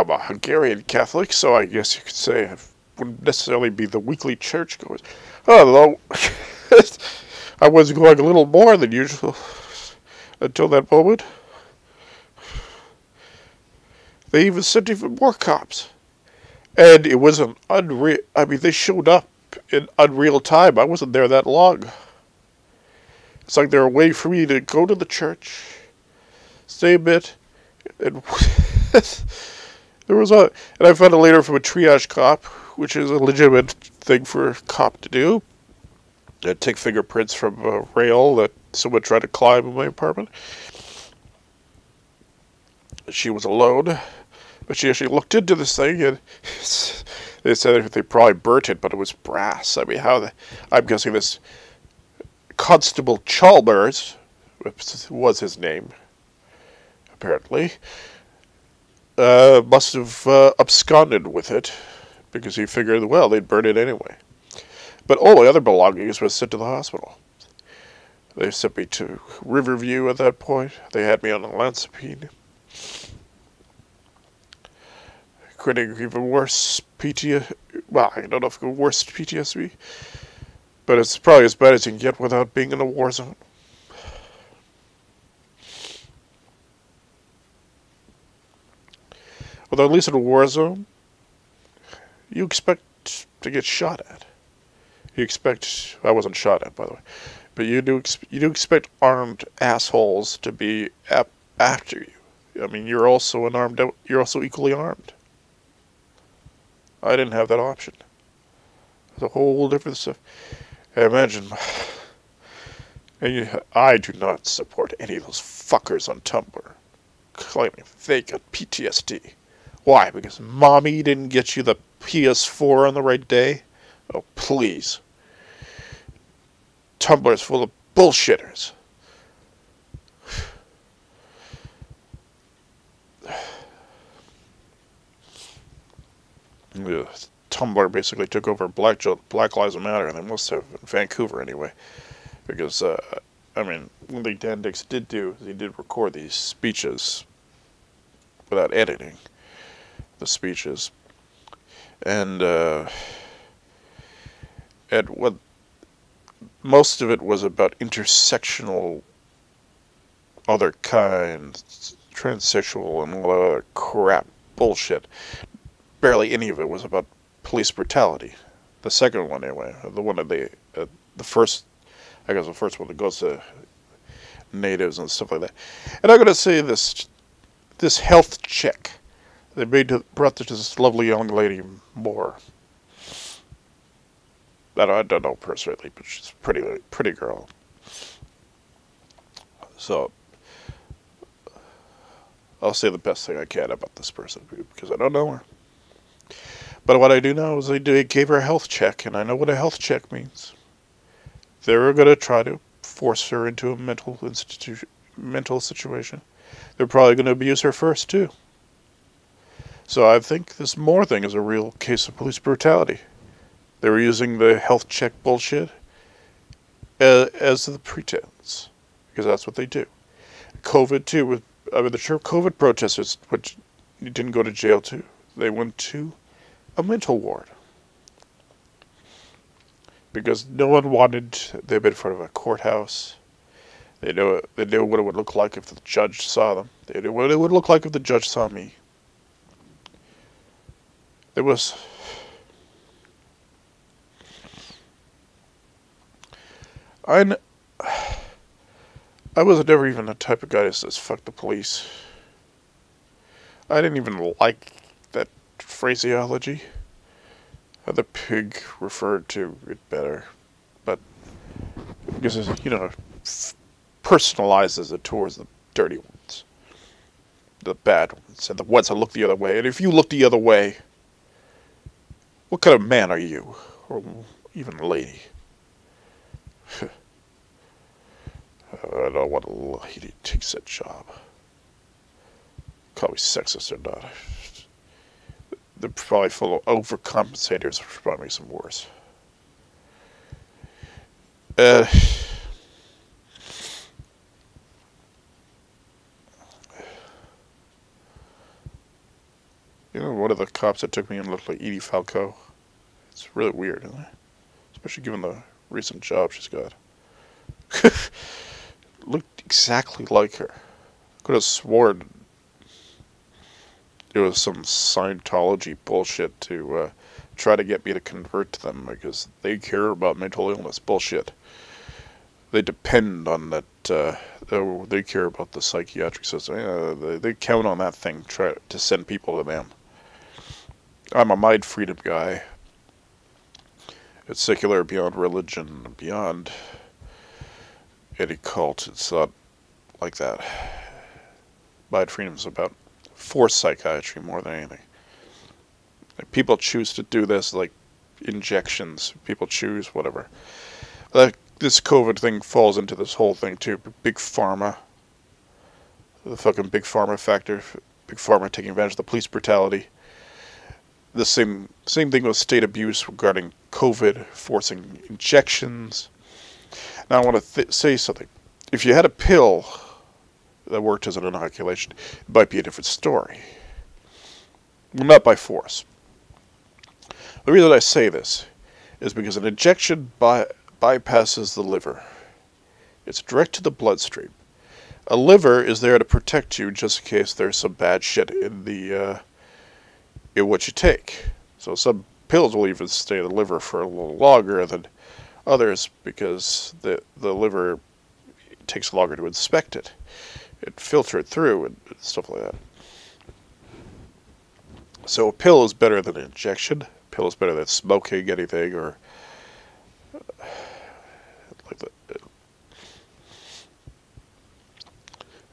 a Hungarian Catholic, so I guess you could say I wouldn't necessarily be the weekly churchgoers. Although I was going a little more than usual until that moment. They even sent even more cops. And it was an unreal... I mean, they showed up in unreal time. I wasn't there that long. It's like they were waiting for me to go to the church, stay a bit, and and I found a letter from a triage cop, which is a legitimate thing for a cop to do. I'd take fingerprints from a rail that someone tried to climb in my apartment. She was alone, but she actually looked into this thing, and they said they probably burnt it, but it was brass. I mean, I'm guessing this Constable Chalmers was his name, apparently, must have absconded with it, because he figured, well, they'd burn it anyway. But all my other belongings were sent to the hospital. They sent me to Riverview at that point. They had me on a Lansipine. Creating even worse PTSD. Well, I don't know if it's worse PTSD, but it's probably as bad as you can get without being in a war zone. Although at least in a war zone, you expect to get shot at. You expect, I wasn't shot at, by the way, but you do expect armed assholes to be after you. I mean, you're also equally armed. I didn't have that option. It's a whole different stuff. I imagine, I do not support any of those fuckers on Tumblr claiming they got PTSD. Why? Because mommy didn't get you the PS4 on the right day? Oh, please. Tumblr's full of bullshitters. Tumblr basically took over Black Lives Matter, and they must have in Vancouver anyway. Because, I mean, one thing Dan Dix did do is he did record these speeches without editing the speeches. And what most of it was about intersectional, other kinds, transsexual, and all that other crap bullshit. Barely any of it was about police brutality. The second one, anyway, the one that the first one that goes to natives and stuff like that. And I'm gonna say this health check they brought this lovely young lady more. I don't know personally, but she's a pretty girl. So I'll say the best thing I can about this person because I don't know her. But what I do know is they gave her a health check, and I know what a health check means. They were going to try to force her into a mental situation. They're probably going to abuse her first, too. So I think this Moore thing is a real case of police brutality. They were using the health check bullshit as the pretense, because that's what they do. COVID, too, the COVID protesters, which didn't go to jail, too. They went to a mental ward. Because no one wanted them in front of a courthouse. They knew what it would look like if the judge saw them. They knew what it would look like if the judge saw me. There was... I was never even the type of guy that says, fuck the police. I didn't even like that phraseology. The pig referred to it better. But, because, personalizes it towards the dirty ones. The bad ones. And the ones that look the other way. And if you look the other way, what kind of man are you? Or even a lady? I don't want a lady takes that job. Call me sexist or not. They're probably full of overcompensators, which probably makes them worse. One of the cops that took me in looked like Edie Falco. It's really weird, isn't it? Especially given the recent job she's got. Looked exactly like her. Could have sworn it was some Scientology bullshit to try to get me to convert to them because they care about mental illness bullshit. They depend on that. They care about the psychiatric system. They count on that thing to send people to them. I'm a mind freedom guy. It's secular beyond religion, beyond any cult. It's not like that. Mind freedom's about forced psychiatry more than anything. People choose to do this, like injections. People choose whatever. This COVID thing falls into this whole thing too. Big Pharma. The fucking Big Pharma factor. Big Pharma taking advantage of the police brutality. The same thing with state abuse regarding COVID, forcing injections. Now I want to say something. If you had a pill that worked as an inoculation, it might be a different story. Well, not by force. The reason I say this is because an injection bypasses the liver. It's direct to the bloodstream. A liver is there to protect you just in case there's some bad shit in the what you take. So some pills will even stay in the liver for a little longer than others because the liver takes longer to inspect it and filter it through and stuff like that. So a pill is better than an injection. A pill is better than smoking anything or like that.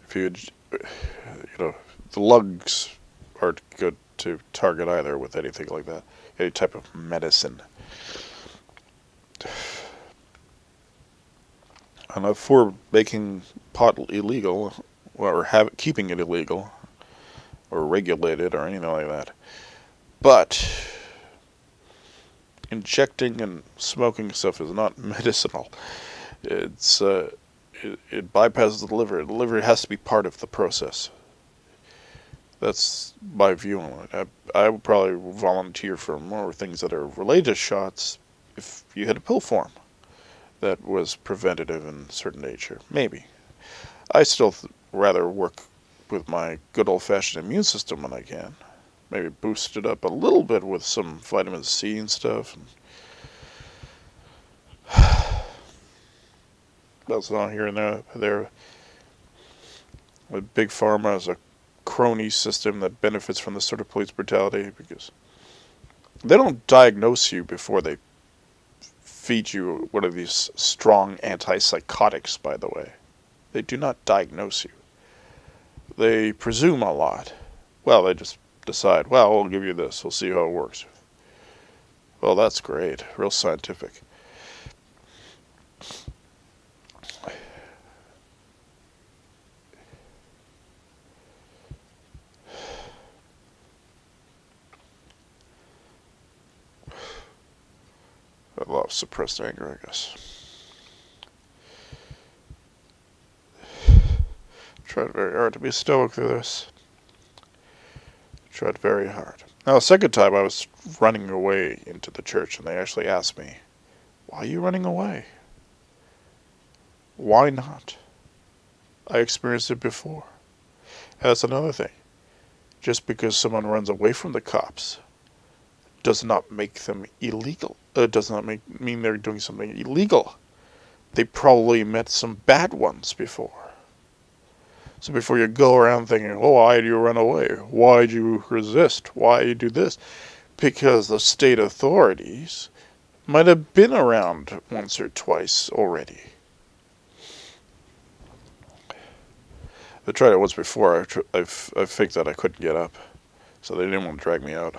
If you know, the lungs aren't good to target either with anything like that. Any type of medicine. And for making pot illegal, or keeping it illegal, or regulated, or anything like that. But injecting and smoking stuff is not medicinal. It's it bypasses the liver. The liver has to be part of the process. That's my view on it. I would probably volunteer for more things that are related to shots if you had a pill form that was preventative in certain nature. Maybe. I still rather work with my good old-fashioned immune system when I can. Maybe boost it up a little bit with some vitamin C and stuff. That's not here and there. With Big Pharma as a crony system that benefits from this sort of police brutality because they don't diagnose you before they feed you one of these strong anti-psychotics, by the way. They do not diagnose you. They presume a lot. Well, they just decide, well, we'll give you this. We'll see how it works. Well, that's great. Real scientific. A lot of suppressed anger, I guess. Tried very hard to be stoic through this. Tried very hard. Now, the second time I was running away into the church, and they actually asked me, why are you running away? Why not? I experienced it before. And that's another thing. Just because someone runs away from the cops does not make them illegal. Does not mean they're doing something illegal. They probably met some bad ones before. So before you go around thinking, oh, why do you run away? Why do you resist? Why do you do this? Because the state authorities might have been around once or twice already. I tried it once before. I faked that I couldn't get up. So they didn't want to drag me out.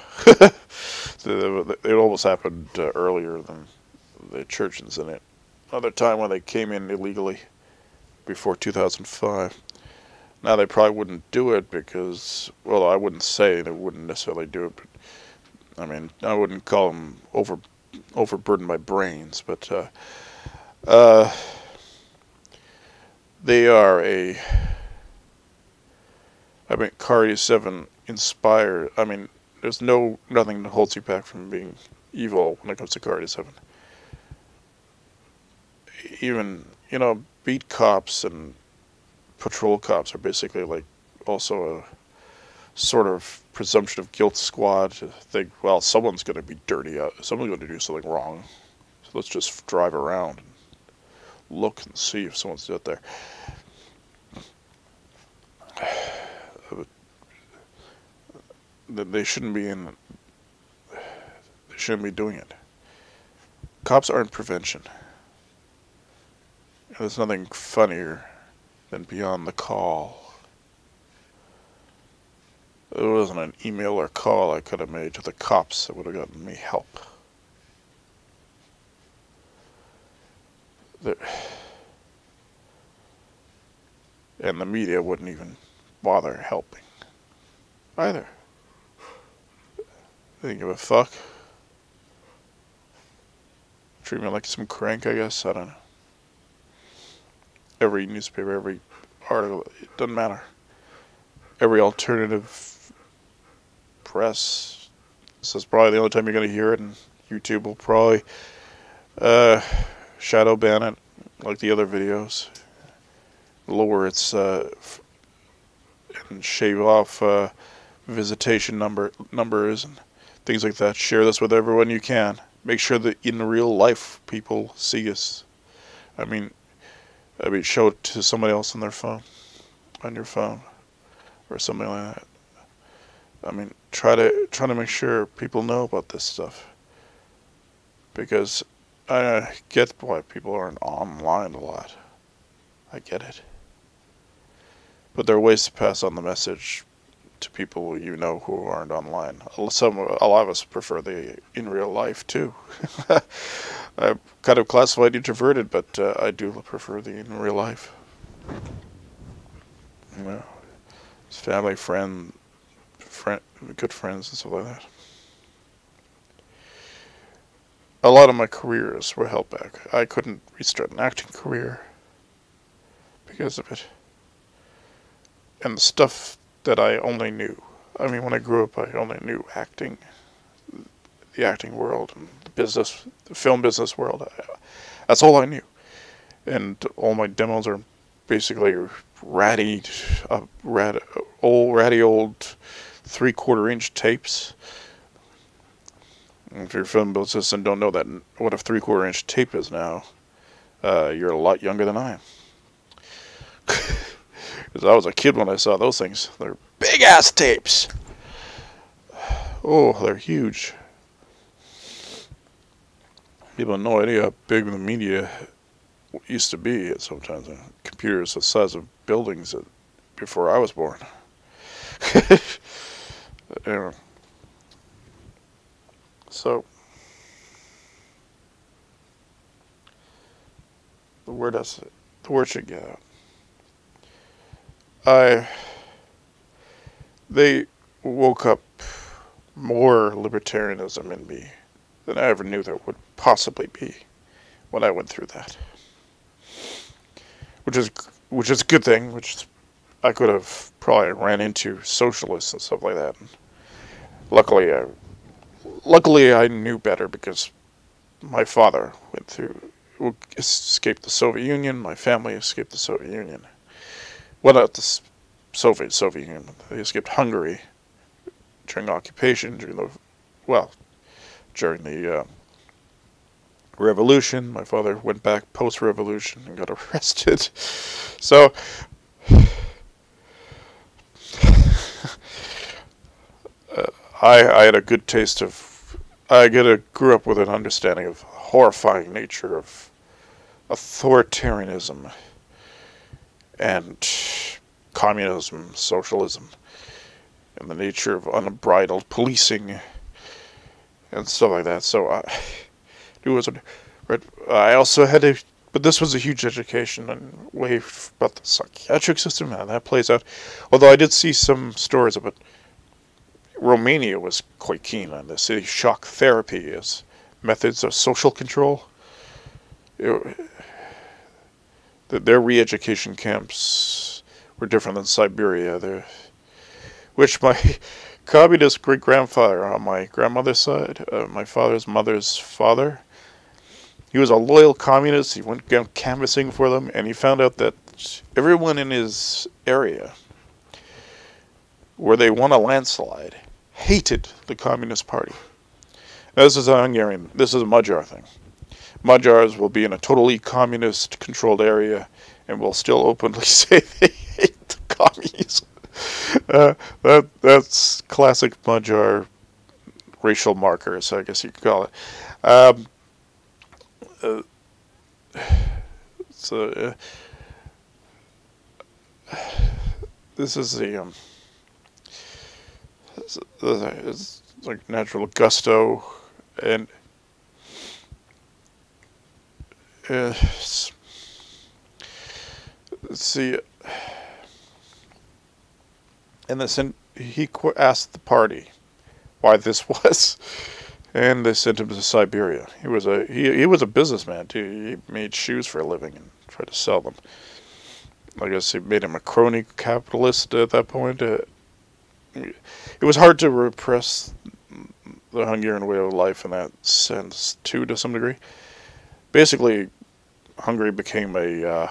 It almost happened earlier than the church incident. Another time when they came in illegally before 2005. Now they probably wouldn't do it because, well, I wouldn't say they wouldn't necessarily do it. But, I mean, I wouldn't call them overburdened by brains, but they are I mean, Car 87 inspired. I mean, there's nothing that holds you back from being evil when it comes to Car 87. Even, beat cops and patrol cops are basically like also a sort of presumption of guilt squad to think, well, someone's going to be dirty out, someone's going to do something wrong, so let's just drive around and look and see if someone's out there. They shouldn't be they shouldn't be doing it. Cops aren't prevention. There's nothing funnier than Beyond the Call. There wasn't an email or call I could have made to the cops that would have gotten me help. And the media wouldn't even bother helping either. They didn't give a fuck. Treat me like some crank, I guess. I don't know. Every newspaper, every article, it doesn't matter. Every alternative press. This is probably the only time you're going to hear it, and YouTube will probably shadow ban it like the other videos. Lower its and shave off visitation numbers and things like that. Share this with everyone you can. Make sure that in real life people see us. I mean, show it to somebody else on their phone, on your phone, or something like that. I mean, try to make sure people know about this stuff, because I get why people aren't online a lot. I get it, but there are ways to pass on the message to people you know who aren't online. A lot of us prefer the in real life too. I'm kind of classified introverted, but I do prefer the in real life. You know, it's family, good friends and stuff like that. A lot of my careers were held back. I couldn't restart an acting career because of it. And the stuff that I only knew. I mean, when I grew up, I only knew acting, the acting world, and the film business world. That's all I knew. And all my demos are basically ratty old 3/4 inch tapes. If you're a film business and don't know what a 3/4 inch tape is now, you're a lot younger than I am. Because I was a kid when I saw those things. They're big ass tapes. Oh, they're huge. People have no idea how big the media used to be sometimes. Computers the size of buildings before I was born. Anyway. So, the word should get out. They woke up more libertarianism in me than I ever knew there would possibly be when I went through that. Which is a good thing, which I could have probably ran into socialists and stuff like that. And luckily I knew better, because my father escaped the Soviet Union, my family escaped the Soviet Union. Well, not the Soviet Union. They escaped Hungary during occupation, during the revolution. My father went back post-revolution and got arrested. So, I had a good taste of. Grew up with an understanding of the horrifying nature of authoritarianism and communism, socialism, and the nature of unbridled policing and stuff like that. So I also had to, but this was a huge education and way about the psychiatric system, and that plays out. Although I did see some stories about Romania was quite keen on this. Shock therapy as methods of social control. Their re-education camps were different than Siberia. Which my communist great-grandfather on my grandmother's side, my father's mother's father, he was a loyal communist. He went down canvassing for them, and he found out that everyone in his area, where they won a landslide, hated the Communist Party. Now, this is a Hungarian, this is a Magyar thing. Magyars will be in a totally communist-controlled area and will still openly say they hate the communism. That's classic Magyar racial markers, I guess you could call it. This is it's like natural gusto, and let's see. And he asked the party why this was, and they sent him to Siberia. He was a businessman too. He made shoes for a living and tried to sell them. I guess he made him a crony capitalist at that point. It was hard to repress the Hungarian way of life in that sense too, to some degree. Basically, Hungary became a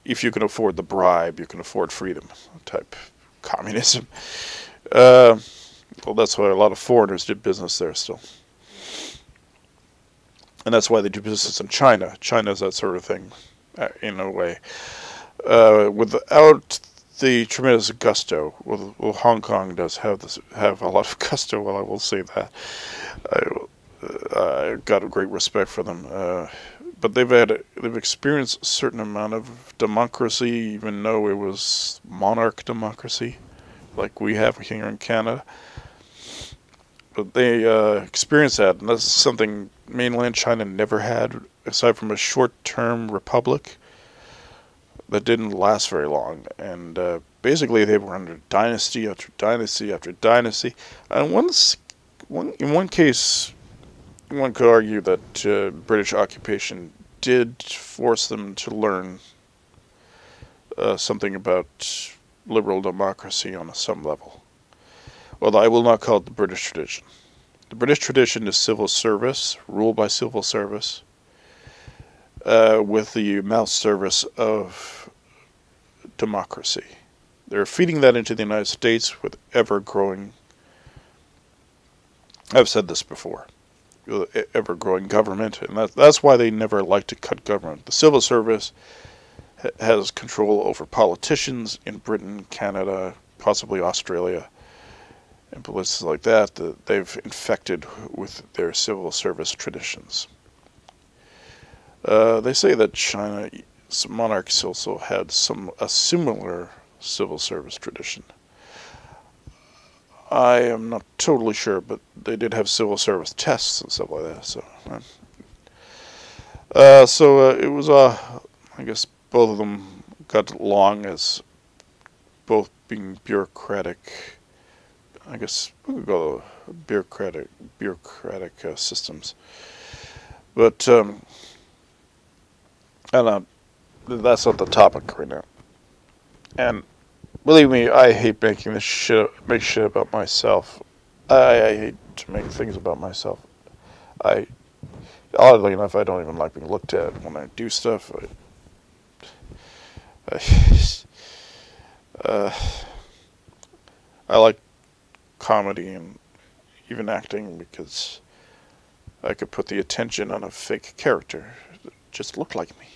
if you can afford the bribe, you can afford freedom type communism. Well, that's why a lot of foreigners did business there still. And that's why they do business in China. China's that sort of thing, in a way. Without the tremendous gusto, well, Hong Kong does have a lot of gusto. Well, I will say that. I got a great respect for them. But they've experienced a certain amount of democracy, even though it was monarch democracy, like we have here in Canada. But they experienced that, and that's something mainland China never had, aside from a short-term republic that didn't last very long. And basically, they were under dynasty after dynasty after dynasty. And in one case, one could argue that British occupation did force them to learn something about liberal democracy on some level. Although I will not call it the British tradition. The British tradition is civil service, ruled by civil service, with the mouth service of democracy. They're feeding that into the United States with ever-growing, I've said this before, ever-growing government, and that's why they never like to cut government. The civil service has control over politicians in Britain, Canada, possibly Australia, and places like that they've infected with their civil service traditions. They say that China's monarchs also had a similar civil service tradition. I am not totally sure, but they did have civil service tests and stuff like that. So, it was I guess both of them got along as both being bureaucratic. I guess we could go bureaucratic systems, but I don't know. That's not the topic right now. And believe me, I hate make shit about myself. I hate to make things about myself. Oddly enough, I don't even like being looked at when I do stuff. I like comedy and even acting because I could put the attention on a fake character that just looked like me.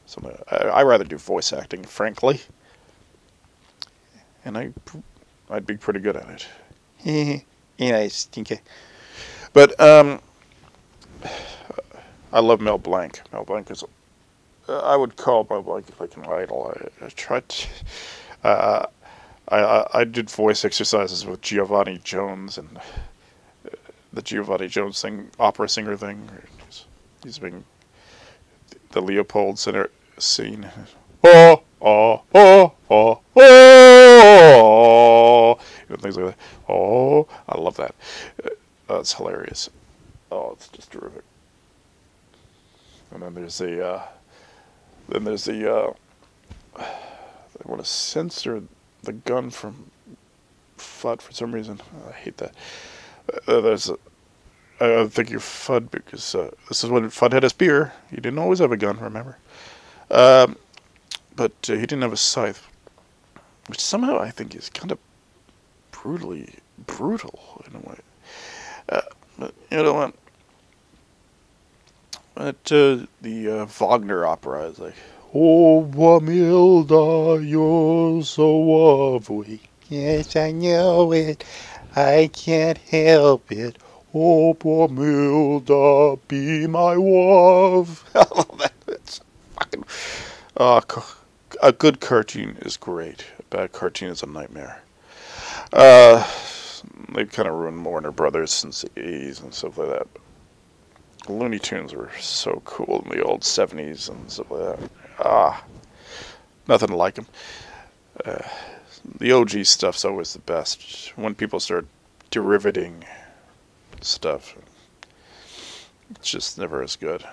So I rather do voice acting, frankly, and I'd be pretty good at it. Anyways, okay. But I love Mel Blanc. Mel Blanc is I would call Mel Blanc like an idol. I tried to, I did voice exercises with Giovanni Jones and the Giovanni Jones opera singer thing. He's being the Leopold Center scene. Oh, oh, oh, oh, oh, and things like that. Oh, I love that. It's hilarious. Oh, it's just terrific. And then there's they want to censor the gun from FUD for some reason. I hate that. I think you're FUD because this is when FUD had a spear. He didn't always have a gun, remember? But he didn't have a scythe, which somehow I think is kind of brutally brutal in a way. But you know what? But the Wagner opera is like, "Oh, Wamilda, you're so lovely. Yes, I know it. I can't help it. Oh, Wamilda, be my love." I love that. It's fucking. A good cartoon is great. A bad cartoon is a nightmare. They've kind of ruined Warner Brothers since the 80s and stuff like that. Looney Tunes were so cool in the old 70s and stuff like that. Nothing like them. The OG stuff's always the best. When people start derivating stuff, it's just never as good.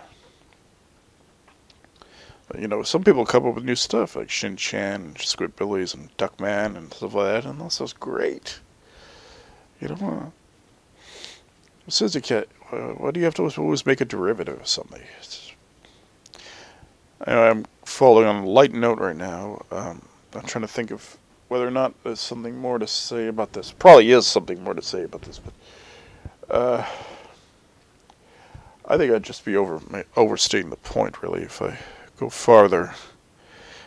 But, you know, some people come up with new stuff like Shin Chan and Squidbillies and Duckman and stuff like that, and that stuff's great. You know, says you can't. Why do you have to always make a derivative of something? I'm falling on a light note right now. I'm trying to think of whether or not there's something more to say about this. Probably is something more to say about this, but I think I'd just be overstating the point, really, if I go farther.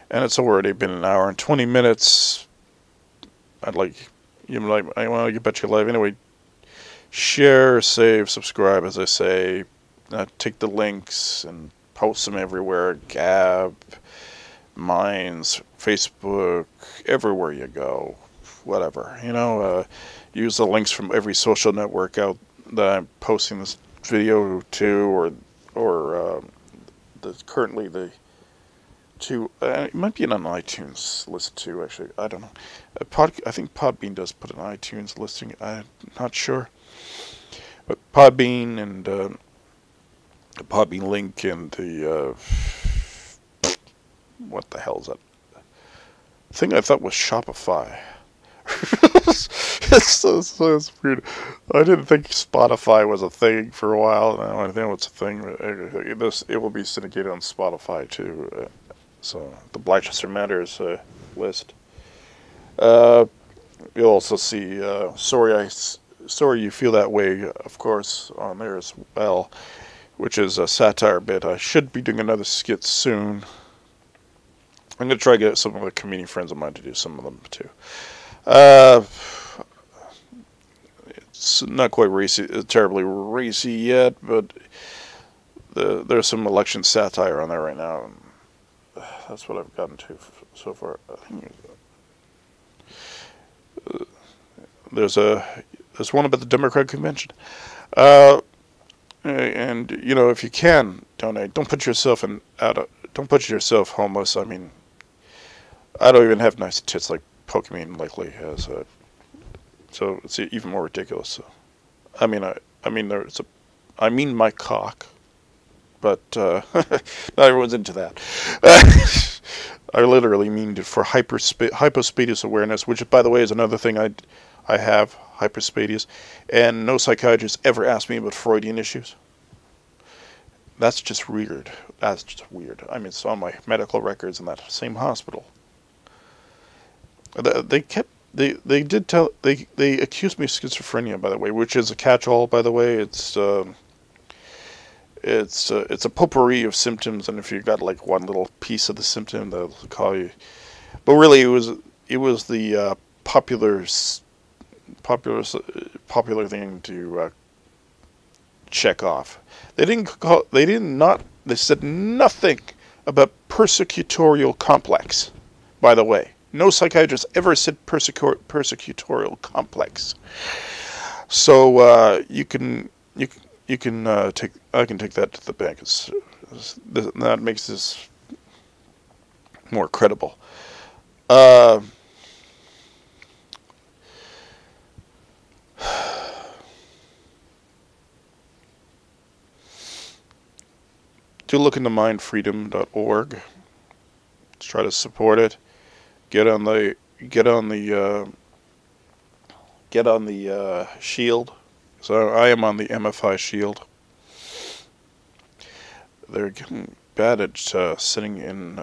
And it's already been an hour and 20 minutes. I want to get back to your life anyway. Share, save, subscribe, as I say. Take the links and post them everywhere. Gab, Minds, Facebook, everywhere you go. Whatever, use the links from every social network out that I'm posting this video to, or currently the two. It might be on iTunes list too. Actually, I don't know. I think Podbean does put an iTunes listing. I'm not sure, but Podbean and the Podbean link and the what the hell is that thing? I thought was Shopify. It's weird. I didn't think Spotify was a thing for a while. Now I know it's a thing. It will be syndicated on Spotify too. So the Blychester Matters list. You'll also see Sorry You Feel That Way, of course, on there as well, which is a satire bit. I should be doing another skit soon. I'm going to try to get some of the comedian friends of mine to do some of them too. It's not quite terribly racy yet, but there's some election satire on there right now. And that's what I've gotten to so far. There's one about the Democratic Convention. And if you can donate, don't put yourself homeless. I mean, I don't even have nice tits like Pokemon likely has. So it's even more ridiculous. So, I mean my cock, but not everyone's into that. I literally mean it for hypospadias awareness, which, by the way, is another thing I have, hypospadias, and no psychiatrist ever asked me about Freudian issues. That's just weird. I mean, it's on my medical records in that same hospital. They accused me of schizophrenia, by the way, which is a catch-all, by the way. It's a potpourri of symptoms, and if you got like one little piece of the symptom, they'll call you. But really, it was the popular thing to check off. They said nothing about persecutorial complex. By the way, no psychiatrist ever said persecutorial complex. So I can take that to the bank. That makes this more credible. Do look into mindfreedom.org. Let's try to support it. Get on the shield. So I am on the MFI shield. They're getting bad at sitting in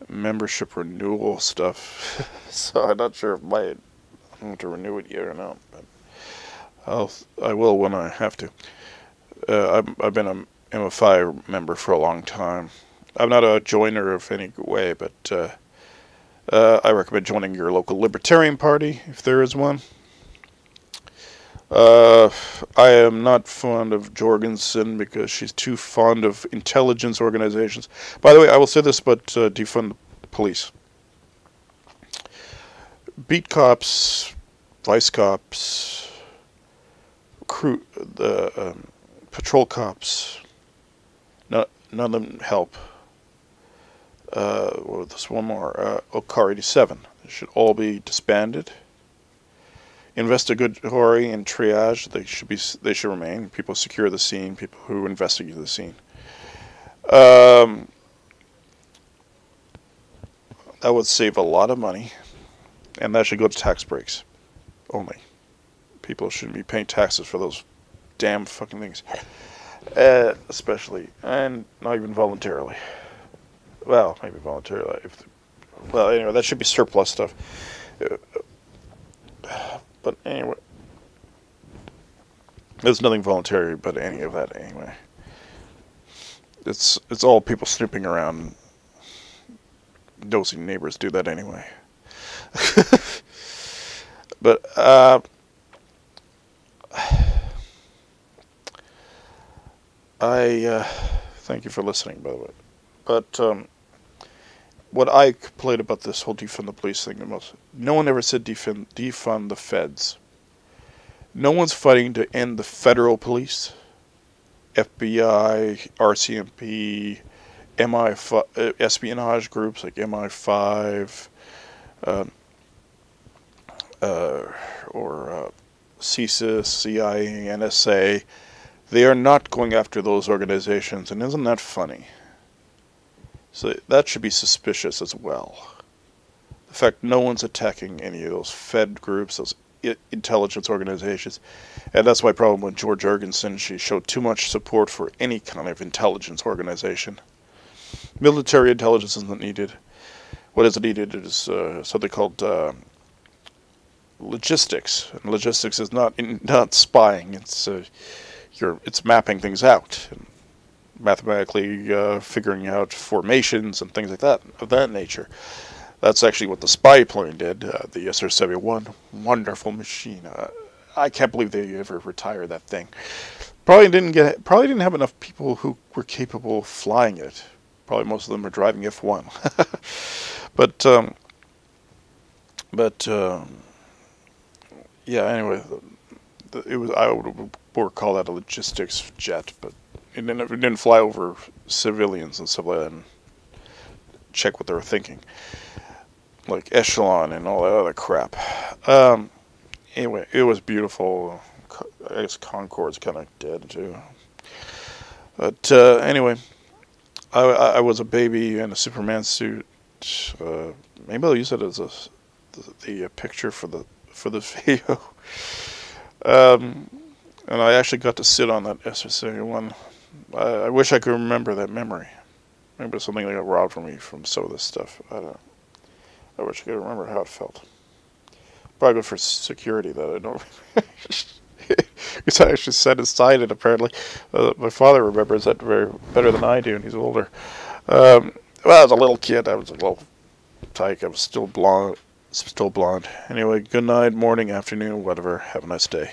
membership renewal stuff. So I'm not sure if I want to renew it yet or not. But I will when I have to. I've been a MFI member for a long time. I'm not a joiner of any way, but I recommend joining your local Libertarian Party, if there is one. I am not fond of Jorgensen because she's too fond of intelligence organizations. By the way, I will say this, but defund the police. Beat cops, vice cops, patrol cops, none of them help. There's one more, OCAR 87. They should all be disbanded. Investigatory and triage, they should remain. People secure the scene, people who investigate the scene. That would save a lot of money, and that should go to tax breaks only. People shouldn't be paying taxes for those damn fucking things, especially, and not even voluntarily. Well, maybe voluntarily. Well, anyway, that should be surplus stuff. But anyway, there's nothing voluntary about any of that anyway. It's all people snooping around. Nosy neighbors do that anyway. But I thank you for listening, by the way. But what I complained about this whole defund the police thing the most, no one ever said defund the feds. No one's fighting to end the federal police, FBI, RCMP, MI5, espionage groups like MI5, or CSIS, CIA, NSA. They are not going after those organizations, and isn't that funny? So that should be suspicious as well. The fact no one's attacking any of those Fed groups, those intelligence organizations. And that's my problem with George Ergensen. She showed too much support for any kind of intelligence organization. Military intelligence isn't needed. What is needed is something called logistics. And logistics is not spying. It's mapping things out, and mathematically figuring out formations and things like that, of that nature. That's actually what the spy plane did, the SR-71. Wonderful machine. I can't believe they ever retired that thing. Probably didn't have enough people who were capable of flying it. Probably most of them are driving F1. but yeah. Anyway, I would more call that a logistics jet, but it didn't fly over civilians and stuff like that and check what they were thinking, like Echelon and all that other crap. Anyway, it was beautiful. I guess Concorde's kind of dead too. But anyway, I was a baby in a Superman suit. Maybe I'll use it as the picture for the video. And I actually got to sit on that SR-71. I wish I could remember that memory. Maybe something that got robbed from me from some of this stuff. I wish I could remember how it felt. Probably good for security that I don't. Because I actually set aside it, apparently. My father remembers that better than I do, and he's older. Well, as a little kid, I was a little tyke. I was still blonde. Anyway, good night, morning, afternoon, whatever. Have a nice day.